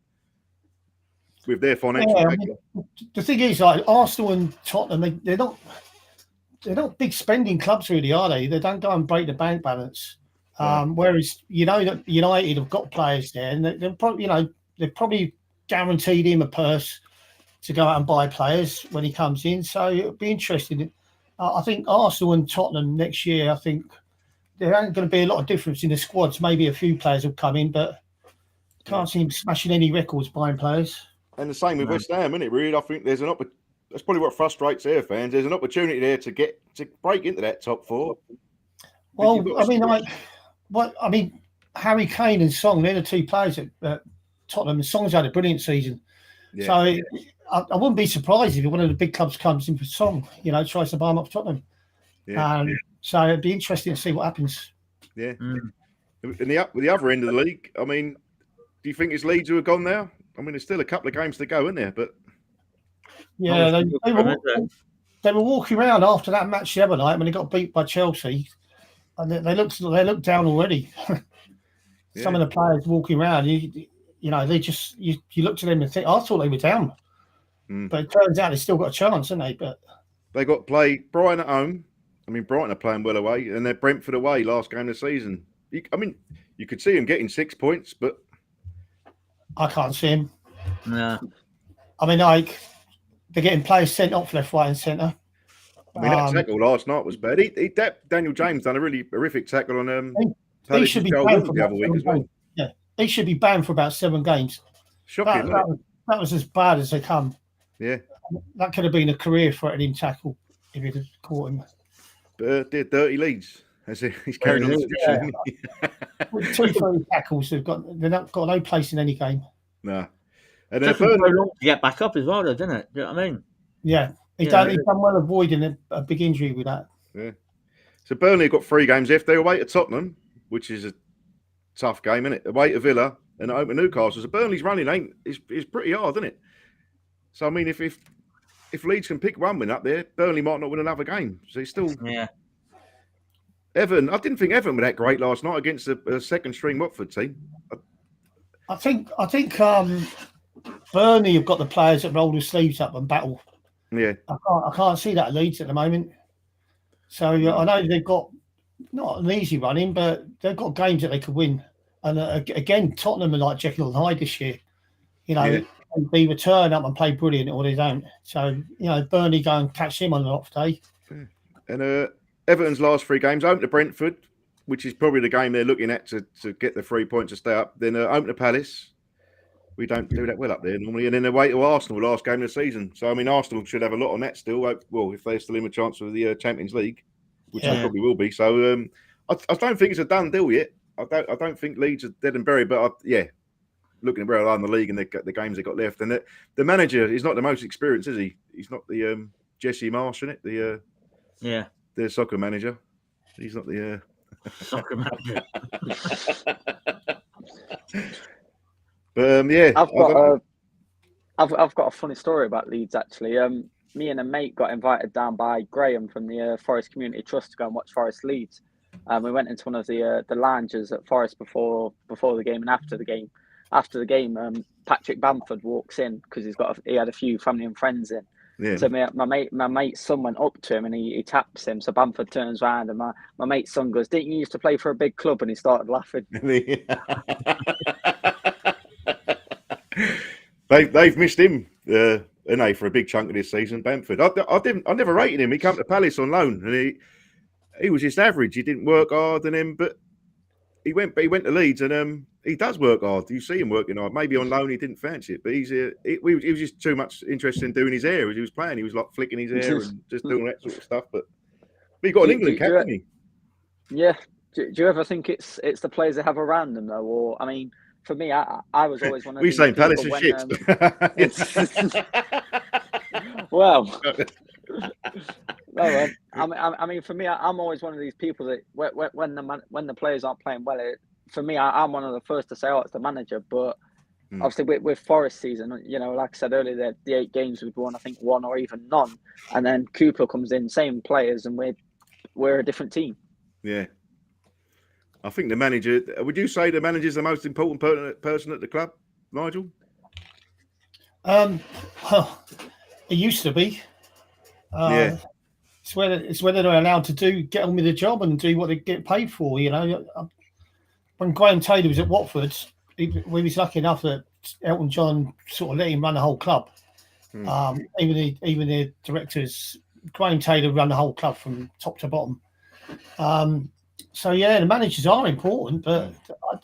with their financial. The thing is, like Arsenal and Tottenham, they're not big spending clubs, really, are they? They don't go and break the bank balance. Whereas that United have got players there, and they've probably guaranteed him a purse to go out and buy players when he comes in. So it'll be interesting. I think Arsenal and Tottenham next year, I think there ain't going to be a lot of difference in the squads. Maybe a few players will come in, but can't see him smashing any records buying players. And the same with West Ham, isn't it? Really, I think there's an opportunity. That's probably what frustrates their fans. There's an opportunity there to break into that top 4. Well, I mean, Harry Kane and Song, they're the 2 players at Tottenham. And Song's had a brilliant season. Yeah. So I wouldn't be surprised if one of the big clubs comes in for Song, tries to buy him up Tottenham. Yeah. So it'd be interesting to see what happens. Yeah. And the other end of the league, I mean, do you think it's Leeds who have gone now? I mean, there's still a couple of games to go, isn't there? But yeah, they were walking around after that match the other night when they got beat by Chelsea, and they looked down already. Some of the players walking around, they just you look to them and think, I thought they were down, but it turns out they still got a chance, haven't they? But they got to play Brighton at home. I mean, Brighton are playing well away, and they're Brentford away last game of the season. You could see them getting 6 points, but I can't see him. No. I mean, they're getting players sent off left, right, and centre. I mean, that tackle last night was bad. Daniel James done a really horrific tackle on he should be banned for the other week as well. Yeah, he should be banned for about 7 games. Shocking. That was as bad as they come. Yeah, that could have been a career-threatening tackle if he'd have caught him. But they're dirty Leeds. He's carrying on the tradition. Yeah. 2-3 tackles, they've got no place in any game. No. And it took him so long to get back up as well, though, didn't it? Do you know what I mean? Yeah, he's done well avoiding a big injury with that. Yeah. So Burnley got 3 games left. They're away to Tottenham, which is a tough game, isn't it? Away to Villa and at home to Newcastle. So Burnley's running is pretty hard, isn't it? So I mean, if Leeds can pick one win up there, Burnley might not win another game. So he's still Everton. I didn't think Everton were that great last night against a second-string Watford team. I think Burnley have got the players that roll their sleeves up and battle. Yeah, I can't see that at Leeds at the moment. So I know they've got not an easy running, but they've got games that they could win. And again, Tottenham are like Jekyll and Hyde this year. They either turn up and play brilliant or they don't. So Burnley go and catch him on an off day. And Everton's last 3 games: home to Brentford, which is probably the game they're looking at to get the 3 points to stay up. Then home to Palace. We don't do that well up there normally. And then away to Arsenal, last game of the season. So, I mean, Arsenal should have a lot on that still. Well, if they're still in a chance for the Champions League, which they probably will be. So, I don't think it's a done deal yet. I don't think Leeds are dead and buried. But, looking where they are in the league and the games they got left. And the manager is not the most experienced, is he? He's not the Jesse Marsh, isn't it? The soccer manager. He's not the... Soccer manager. But I've I've got a funny story about Leeds actually. Me and a mate got invited down by Graham from the Forest Community Trust to go and watch Forest Leeds. We went into one of the lounges at Forest before the game and after the game. After the game, Patrick Bamford walks in because he had a few family and friends in. Yeah. So my mate's son went up to him and he taps him. So Bamford turns around and my mate's son goes, "Didn't you used to play for a big club?" And he started laughing. They've missed him, for a big chunk of this season. Bamford. I never rated him. He came to Palace on loan, and he was just average. He didn't work hard, but he went to Leeds, and he does work hard. You see him working hard. Maybe on loan he didn't fancy it, but he was just too much interested in doing his hair as he was playing. He was like flicking his hair and just doing that sort of stuff. But he got an England cap, didn't he? Yeah. Do you ever think it's the players they have around them though, or I mean? For me, I was always one of these. We saying Palace is shit. Well, I mean, for me, I'm always one of these people that when the players aren't playing well, for me, I'm one of the first to say, "Oh, it's the manager." But obviously, with Forest season, like I said earlier, the 8 games we've won, I think 1 or even none, and then Cooper comes in, same players, and we're a different team. Yeah. I think the manager. Would you say the manager is the most important person at the club, Nigel? Well, it used to be. Yeah. It's whether they're allowed to get on with the job and do what they get paid for. When Graham Taylor was at Watford, we was lucky enough that Elton John sort of let him run the whole club. Even the directors, Graham Taylor ran the whole club from top to bottom. So yeah, the managers are important, but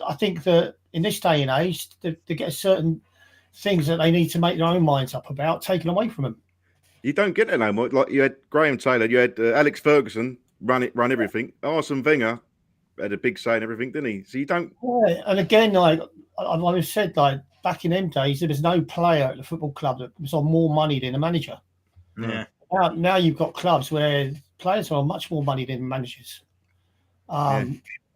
I think that in this day and age, they get certain things that they need to make their own minds up about taken away from them. You don't get that no more. Like you had Graham Taylor, you had Alex Ferguson run everything. Arsene Wenger had a big say in everything, didn't he? So you don't. Yeah, and again, like I've said, like back in them days, there was no player at the football club that was on more money than the manager. Yeah. Now you've got clubs where players are on much more money than managers.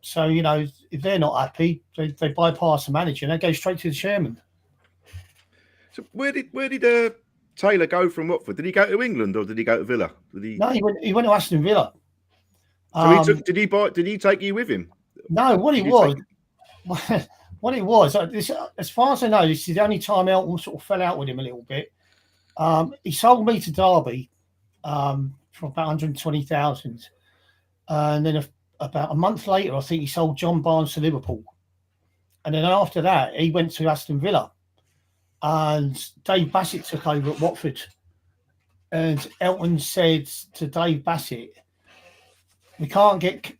So if they're not happy, they bypass the manager and they go straight to the chairman. So where did Taylor go from Watford? Did he go to England or did he go to Villa? No, he went to Aston Villa. So did he take you with him? No, what it was, as far as I know, this is the only time Elton sort of fell out with him a little bit. He sold me to Derby for about 120,000, and then about a month later, I think he sold John Barnes to Liverpool. And then after that, he went to Aston Villa. And Dave Bassett took over at Watford. And Elton said to Dave Bassett, we can't get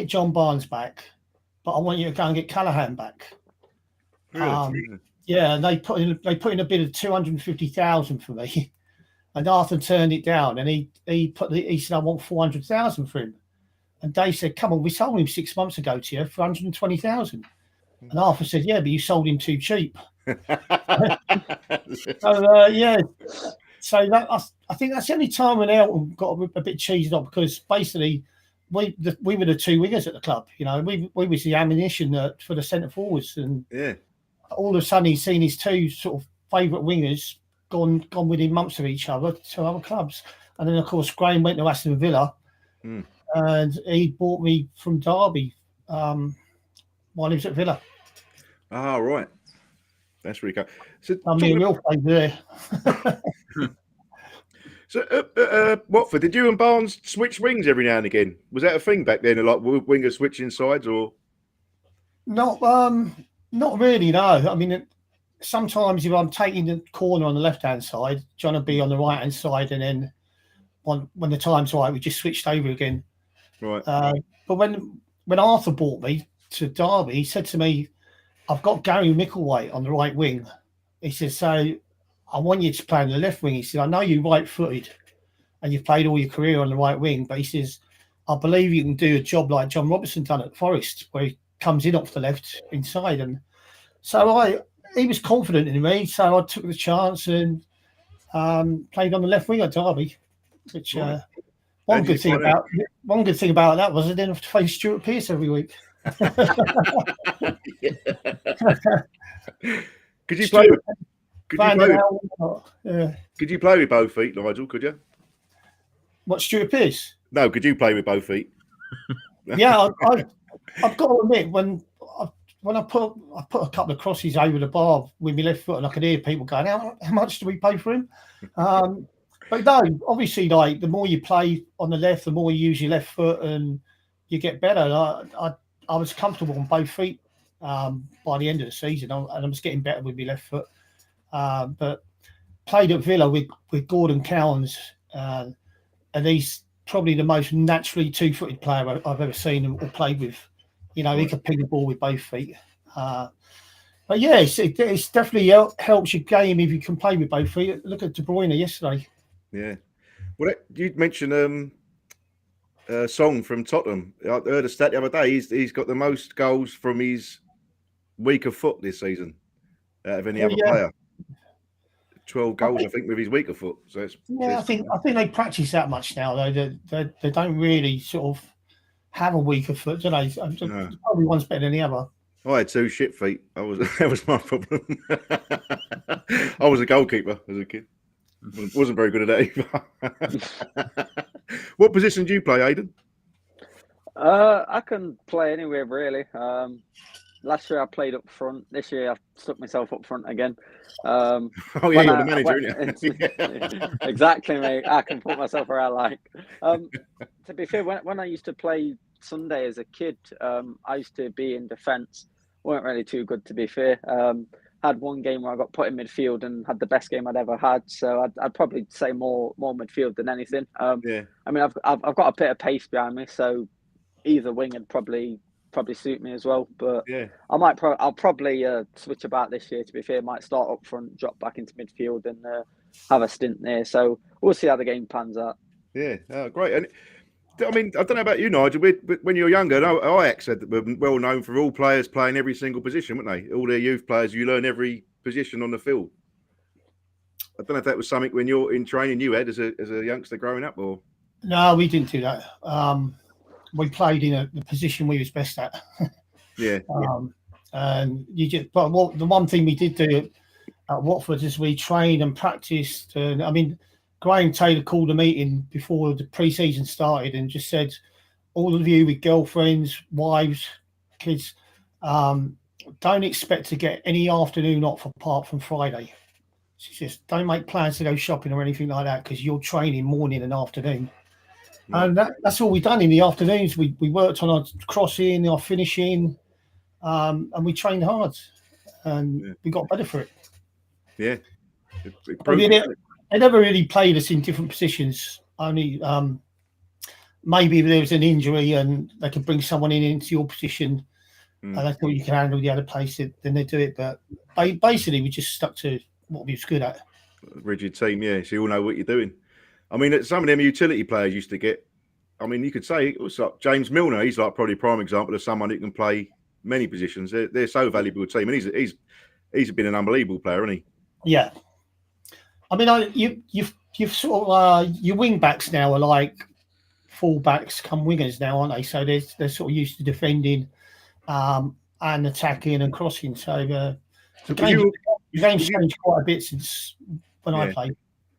John Barnes back, but I want you to go and get Callaghan back. Really? Yeah, and they put in a bid of 250,000 for me. And Arthur turned it down, and he said, I want 400,000 for him. And Dave said, come on, we sold him 6 months ago to you for 120,000. And Arthur said, yeah, but you sold him too cheap. So, yeah. So I think that's the only time when Elton got a bit cheesed up, because basically we were the 2 wingers at the club. We was the ammunition for the centre forwards. And all of a sudden he's seen his 2 sort of favourite wingers gone within months of each other to other clubs. And then, of course, Graham went to Aston Villa. And he bought me from Derby while he was at Villa. Oh, right. That's really cool. So, I mean, real favour there. So, Watford, did you and Barnes switch wings every now and again? Was that a thing back then, like wingers switching sides, or? Not really, no. I mean, sometimes if I'm taking the corner on the left-hand side, trying to be on the right-hand side, and then when the time's right, we just switched over again. Right. But when Arthur bought me to Derby, he said to me, I've got Gary Micklewhite on the right wing. He said, so I want you to play on the left wing. He said, I know you're right-footed and you've played all your career on the right wing, but he says, I believe you can do a job like John Robertson done at Forest, where he comes in off the left inside. And so he was confident in me, so I took the chance and played on the left wing at Derby, which one good thing about that was I didn't have to face Stuart Pearce every week. Could you play? Could you play with both feet, Nigel? Could you? What, Stuart Pearce? No, could you play with both feet? Yeah, I've got to admit when I put a couple of crosses over the bar with my left foot, and I could hear people going, "How much do we pay for him?" But no, obviously, like the more you play on the left, the more you use your left foot, and you get better. I was comfortable on both feet by the end of the season, and I was getting better with my left foot. But played at Villa with Gordon Cowans, and he's probably the most naturally two-footed player I've ever seen or played with. You know, he can pick the ball with both feet. But yeah, it's definitely helps your game if you can play with both feet. Look at De Bruyne yesterday. Yeah. Well, you'd mentioned a song from Tottenham. I heard a stat the other day. He's got the most goals from his weaker foot this season out of any other player. 12 goals, I think, with his weaker foot. So I think they practice that much now, though. They don't really sort of have a weaker foot, do they? No. Probably one's better than the other. I had 2 shit feet. That was my problem. I was a goalkeeper as a kid. Wasn't very good at that either. What position do you play, Aidan? I can play anywhere really. Last year I played up front. This year I've stuck myself up front again. You're the manager, aren't you? Exactly, mate. I can put myself where I like. To be fair, when I used to play Sunday as a kid, I used to be in defence. Weren't really too good, to be fair. Had one game where I got put in midfield and had the best game I'd ever had. So I'd probably say more midfield than anything. I mean, I've got a bit of pace behind me, so either wing would probably suit me as well. But I'll probably switch about this year. To be fair, might start up front, drop back into midfield, and have a stint there. So we'll see how the game pans out. Yeah, great. And I mean, I don't know about you, Nigel, but when you were younger, Ajax were well known for all players playing every single position, weren't they? All their youth players, you learn every position on the field. I don't know if that was something when you're in training you had as a youngster growing up, or no, we didn't do that. We played in the position we was best at. And the one thing we did do at Watford is we trained and practiced. And I mean, Graham Taylor called a meeting before the pre-season started and just said, all of you with girlfriends, wives, kids, don't expect to get any afternoon off apart from Friday. She says, don't make plans to go shopping or anything like that because you're training morning and afternoon. And that's all we've done in the afternoons. We worked on our crossing, our finishing, and we trained hard. And we got better for it. Yeah. They never really played us in different positions. Only maybe if there was an injury and they could bring someone into your position and they thought you could handle the other place, then they do it. But basically, we just stuck to what we was good at. Rigid team, yeah. So you all know what you're doing. I mean, some of them utility players used to get. I mean, you could say it was like James Milner. He's like probably a prime example of someone who can play many positions. They're so valuable to the team, and he's been an unbelievable player, hasn't he? Yeah. I mean, you've sort of your wing backs now are like full backs come wingers now, aren't they? So they're sort of used to defending and attacking and crossing. So the game's changed quite a bit since when I played.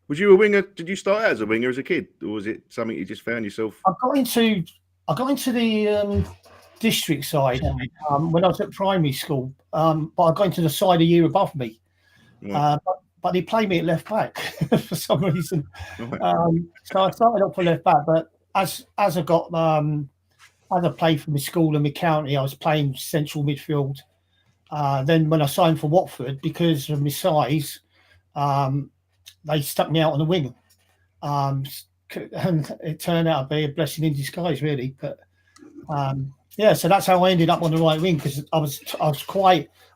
Was you a winger? Did you start out as a winger as a kid, or was it something you just found yourself? I got into the district side when I was at primary school, but I got into the side a year above me. Yeah. But they played me at left back for some reason. So I started off for left back, but as I got as I played for my school and my county, I was playing central midfield. Then when I signed for Watford, because of my size, they stuck me out on the wing. And it turned out to be a blessing in disguise, really. But so that's how I ended up on the right wing, because I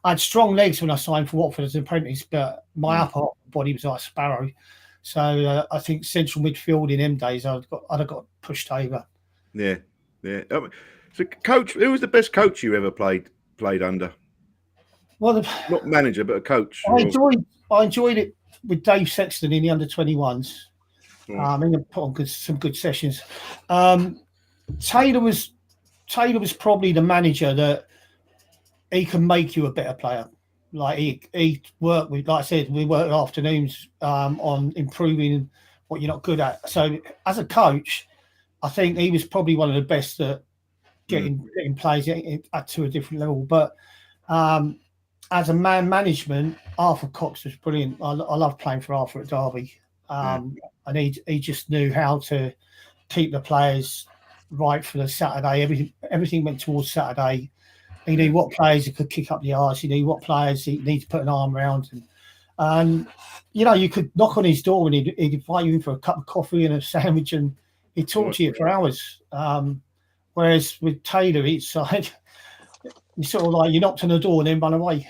had strong legs when I signed for Watford as an apprentice, but my upper body was like a sparrow. So I think central midfield in them days, I'd have got pushed over. Yeah. So, coach, who was the best coach you ever played under? Well, not manager, but a coach. I enjoyed it with Dave Sexton in the under-21s. I mean, I put on some good sessions. Taylor was probably the manager that he can make you a better player. like he worked with, like I said, we worked afternoons on improving what you're not good at. So as a coach, I think he was probably one of the best at getting players to a different level. But as a man management, Arthur Cox was brilliant. I love playing for Arthur at Derby. And he just knew how to keep the players right for the Saturday. Everything went towards Saturday. He knew what players he could kick up the arse. He knew what players he needed to put an arm around. And you know, you could knock on his door and he'd invite you in for a cup of coffee and a sandwich, and he'd talk to you for hours. Whereas with Taylor, it's like you sort of like you knocked on the door and then run away.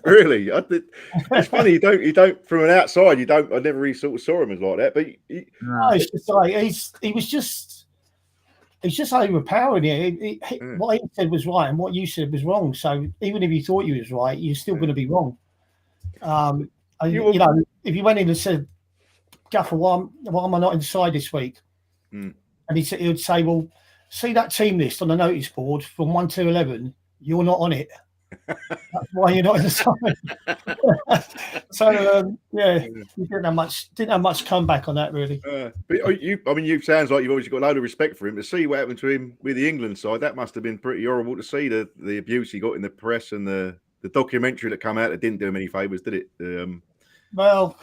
Really, it's funny. You don't from an outside. I never really sort of saw him as like that. But it's just like he was just overpowering it. What he said was right and what you said was wrong. So even if you thought you was right, you're still going to be wrong. You know, if you went in and said, "Gaffer, why am I not inside this week?" And he would say, "Well, see that team list on the notice board from 1 to 11. You're not on it. That's why you're not in the side." So yeah, you didn't have much comeback on that really. But you sounds like you've always got a load of respect for him. To see what happened to him with the England side, that must have been pretty horrible to see the abuse he got in the press and the documentary that came out that didn't do him any favours, did it? Well,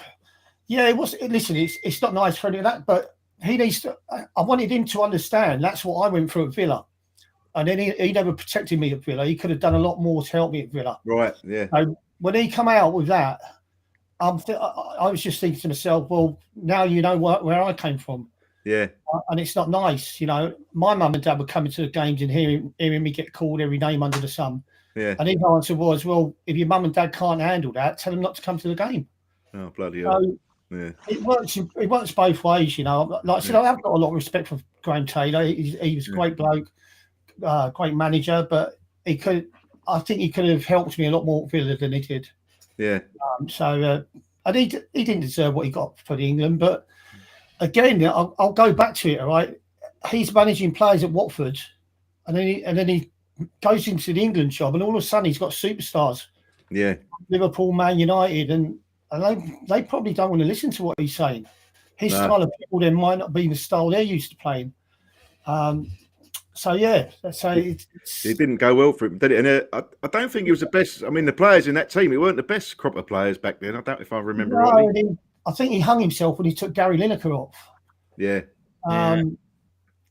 yeah, it was. Listen, it's not nice for any of that, but he needs to. I wanted him to understand that's what I went through at Villa. And then he never protected me at Villa. He could have done a lot more to help me at Villa. Right, yeah. So when he come out with that, I was just thinking to myself, well, now you know where I came from. Yeah. And it's not nice. You know, my mum and dad were coming to the games and hearing me get called every name under the sun. Yeah. And his answer was, well, if your mum and dad can't handle that, tell them not to come to the game. Oh, bloody hell. So yeah. It works both ways, you know. Like I said, I have got a lot of respect for Graham Taylor. He was a great bloke. Great manager, but I think he could have helped me a lot more at Villa than he did. Yeah. And he didn't deserve what he got for England. But again, I'll go back to it. All right, he's managing players at Watford, and then he goes into the England job, and all of a sudden he's got superstars. Yeah. Liverpool, Man United, and they probably don't want to listen to what he's saying. His style of people then might not be the style they're used to playing. So yeah, so it didn't go well for him, did it? And I don't think he was the best. I mean, the players in that team, he weren't the best crop of players back then. I don't know if I remember rightly. I think he hung himself when he took Gary Lineker off. Yeah.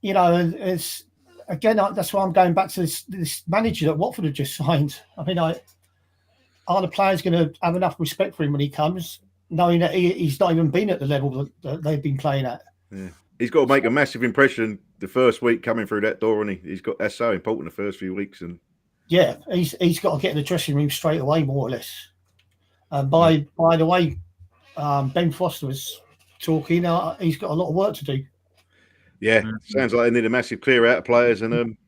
You know, it's again that's why I'm going back to this manager that Watford had just signed. I mean, are the players going to have enough respect for him when he comes, knowing that he's not even been at the level that they've been playing at? Yeah. He's got to make a massive impression the first week coming through that door, and that's so important the first few weeks. And yeah, he's got to get in the dressing room straight away, more or less. By the way, Ben Foster was talking. He's got a lot of work to do. Yeah, sounds like they need a massive clear out of players and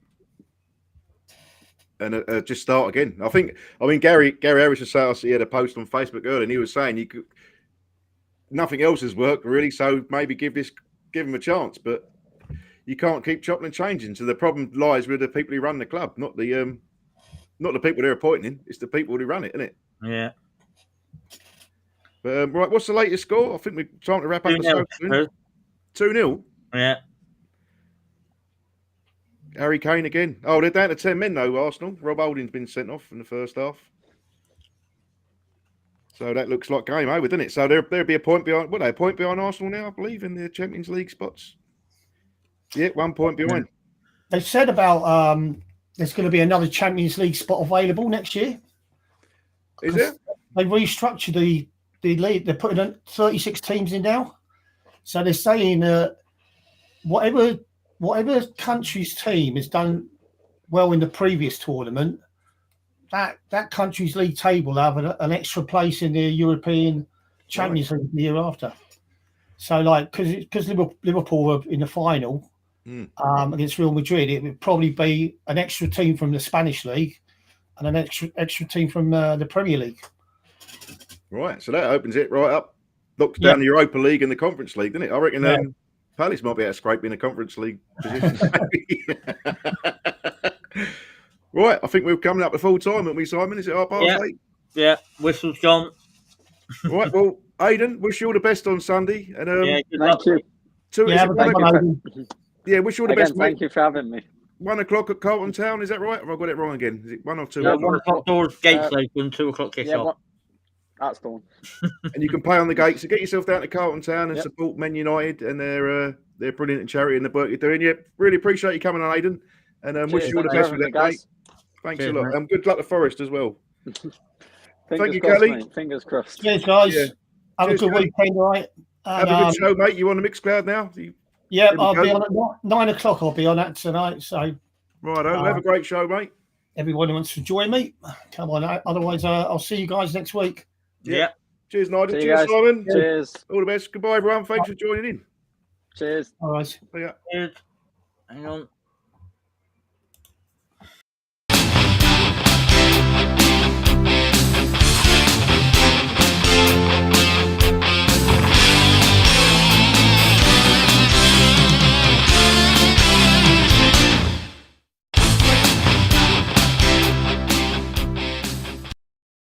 just start again. I mean, Gary Harris he had a post on Facebook earlier, and he was saying nothing else has worked really, so maybe give him a chance, but you can't keep chopping and changing. So the problem lies with the people who run the club, not the people they're appointing. It's the people who run it, isn't it? Yeah. But right, what's the latest score? I think we're trying to wrap up the show. 2-0. Yeah. Harry Kane again. Oh, they're down to 10 men though, Arsenal. Rob Holding's been sent off in the first half. So that looks like game over, doesn't it? So there'll be a point behind. A point behind Arsenal now, I believe, in the Champions League spots. Yeah, 1 point behind. They said about there's going to be another Champions League spot available next year. Is there? They restructured the league. They're putting 36 teams in now. So they're saying whatever country's team has done well in the previous tournament, that country's league table will have an extra place in the European Champions League the year after. So, like, because Liverpool were in the final against Real Madrid, it would probably be an extra team from the Spanish league and an extra team from the Premier League. Right, so that opens it right up, locks down the Europa League and the Conference League, doesn't it? I reckon Palace might be able to scrape in a Conference League position. Right, I think we're coming up to full time, aren't we, Simon? Is it 8:30? Yeah, whistle's gone. All right, well, Aidan, wish you all the best on Sunday. And Yeah, good luck. Thank you. is it have a good one, Aidan. yeah, wish you all the Again, best, mate. thank you for having me. 1 o'clock at Carlton Town, is that right? Have I got it wrong again? Is it 1 or 2? Yeah, 1 o'clock doors, gates open, 2 o'clock kick Yeah, off. that's the one. And you can pay on the gates. So get yourself down to Carlton Town and Yep. support Men United and they're brilliant in charity and the work you're doing. Yeah, really appreciate you coming on, Aidan. And wish you all the best with that, mate. Thanks Cheers, a lot. mate. Good luck to Forest as well. Fingers you, crossed, Kelly. mate. Fingers crossed. Cheers, guys. Yeah. Have Cheers, a good Kelly. weekend, right? Have And, a good show, mate. You on the Mixcloud now? Yeah, Here we I'll go. be on at 9 o'clock. I'll be on that tonight. So Righto. Have a great show, mate. everyone who wants to join me, come on out. Otherwise, I'll see you guys next week. Yeah. Cheers, Nigel. See you Cheers, guys. Simon. Cheers. All the best. Goodbye, everyone. Thanks for joining in. Cheers. All right. See ya. Cheers. Hang on.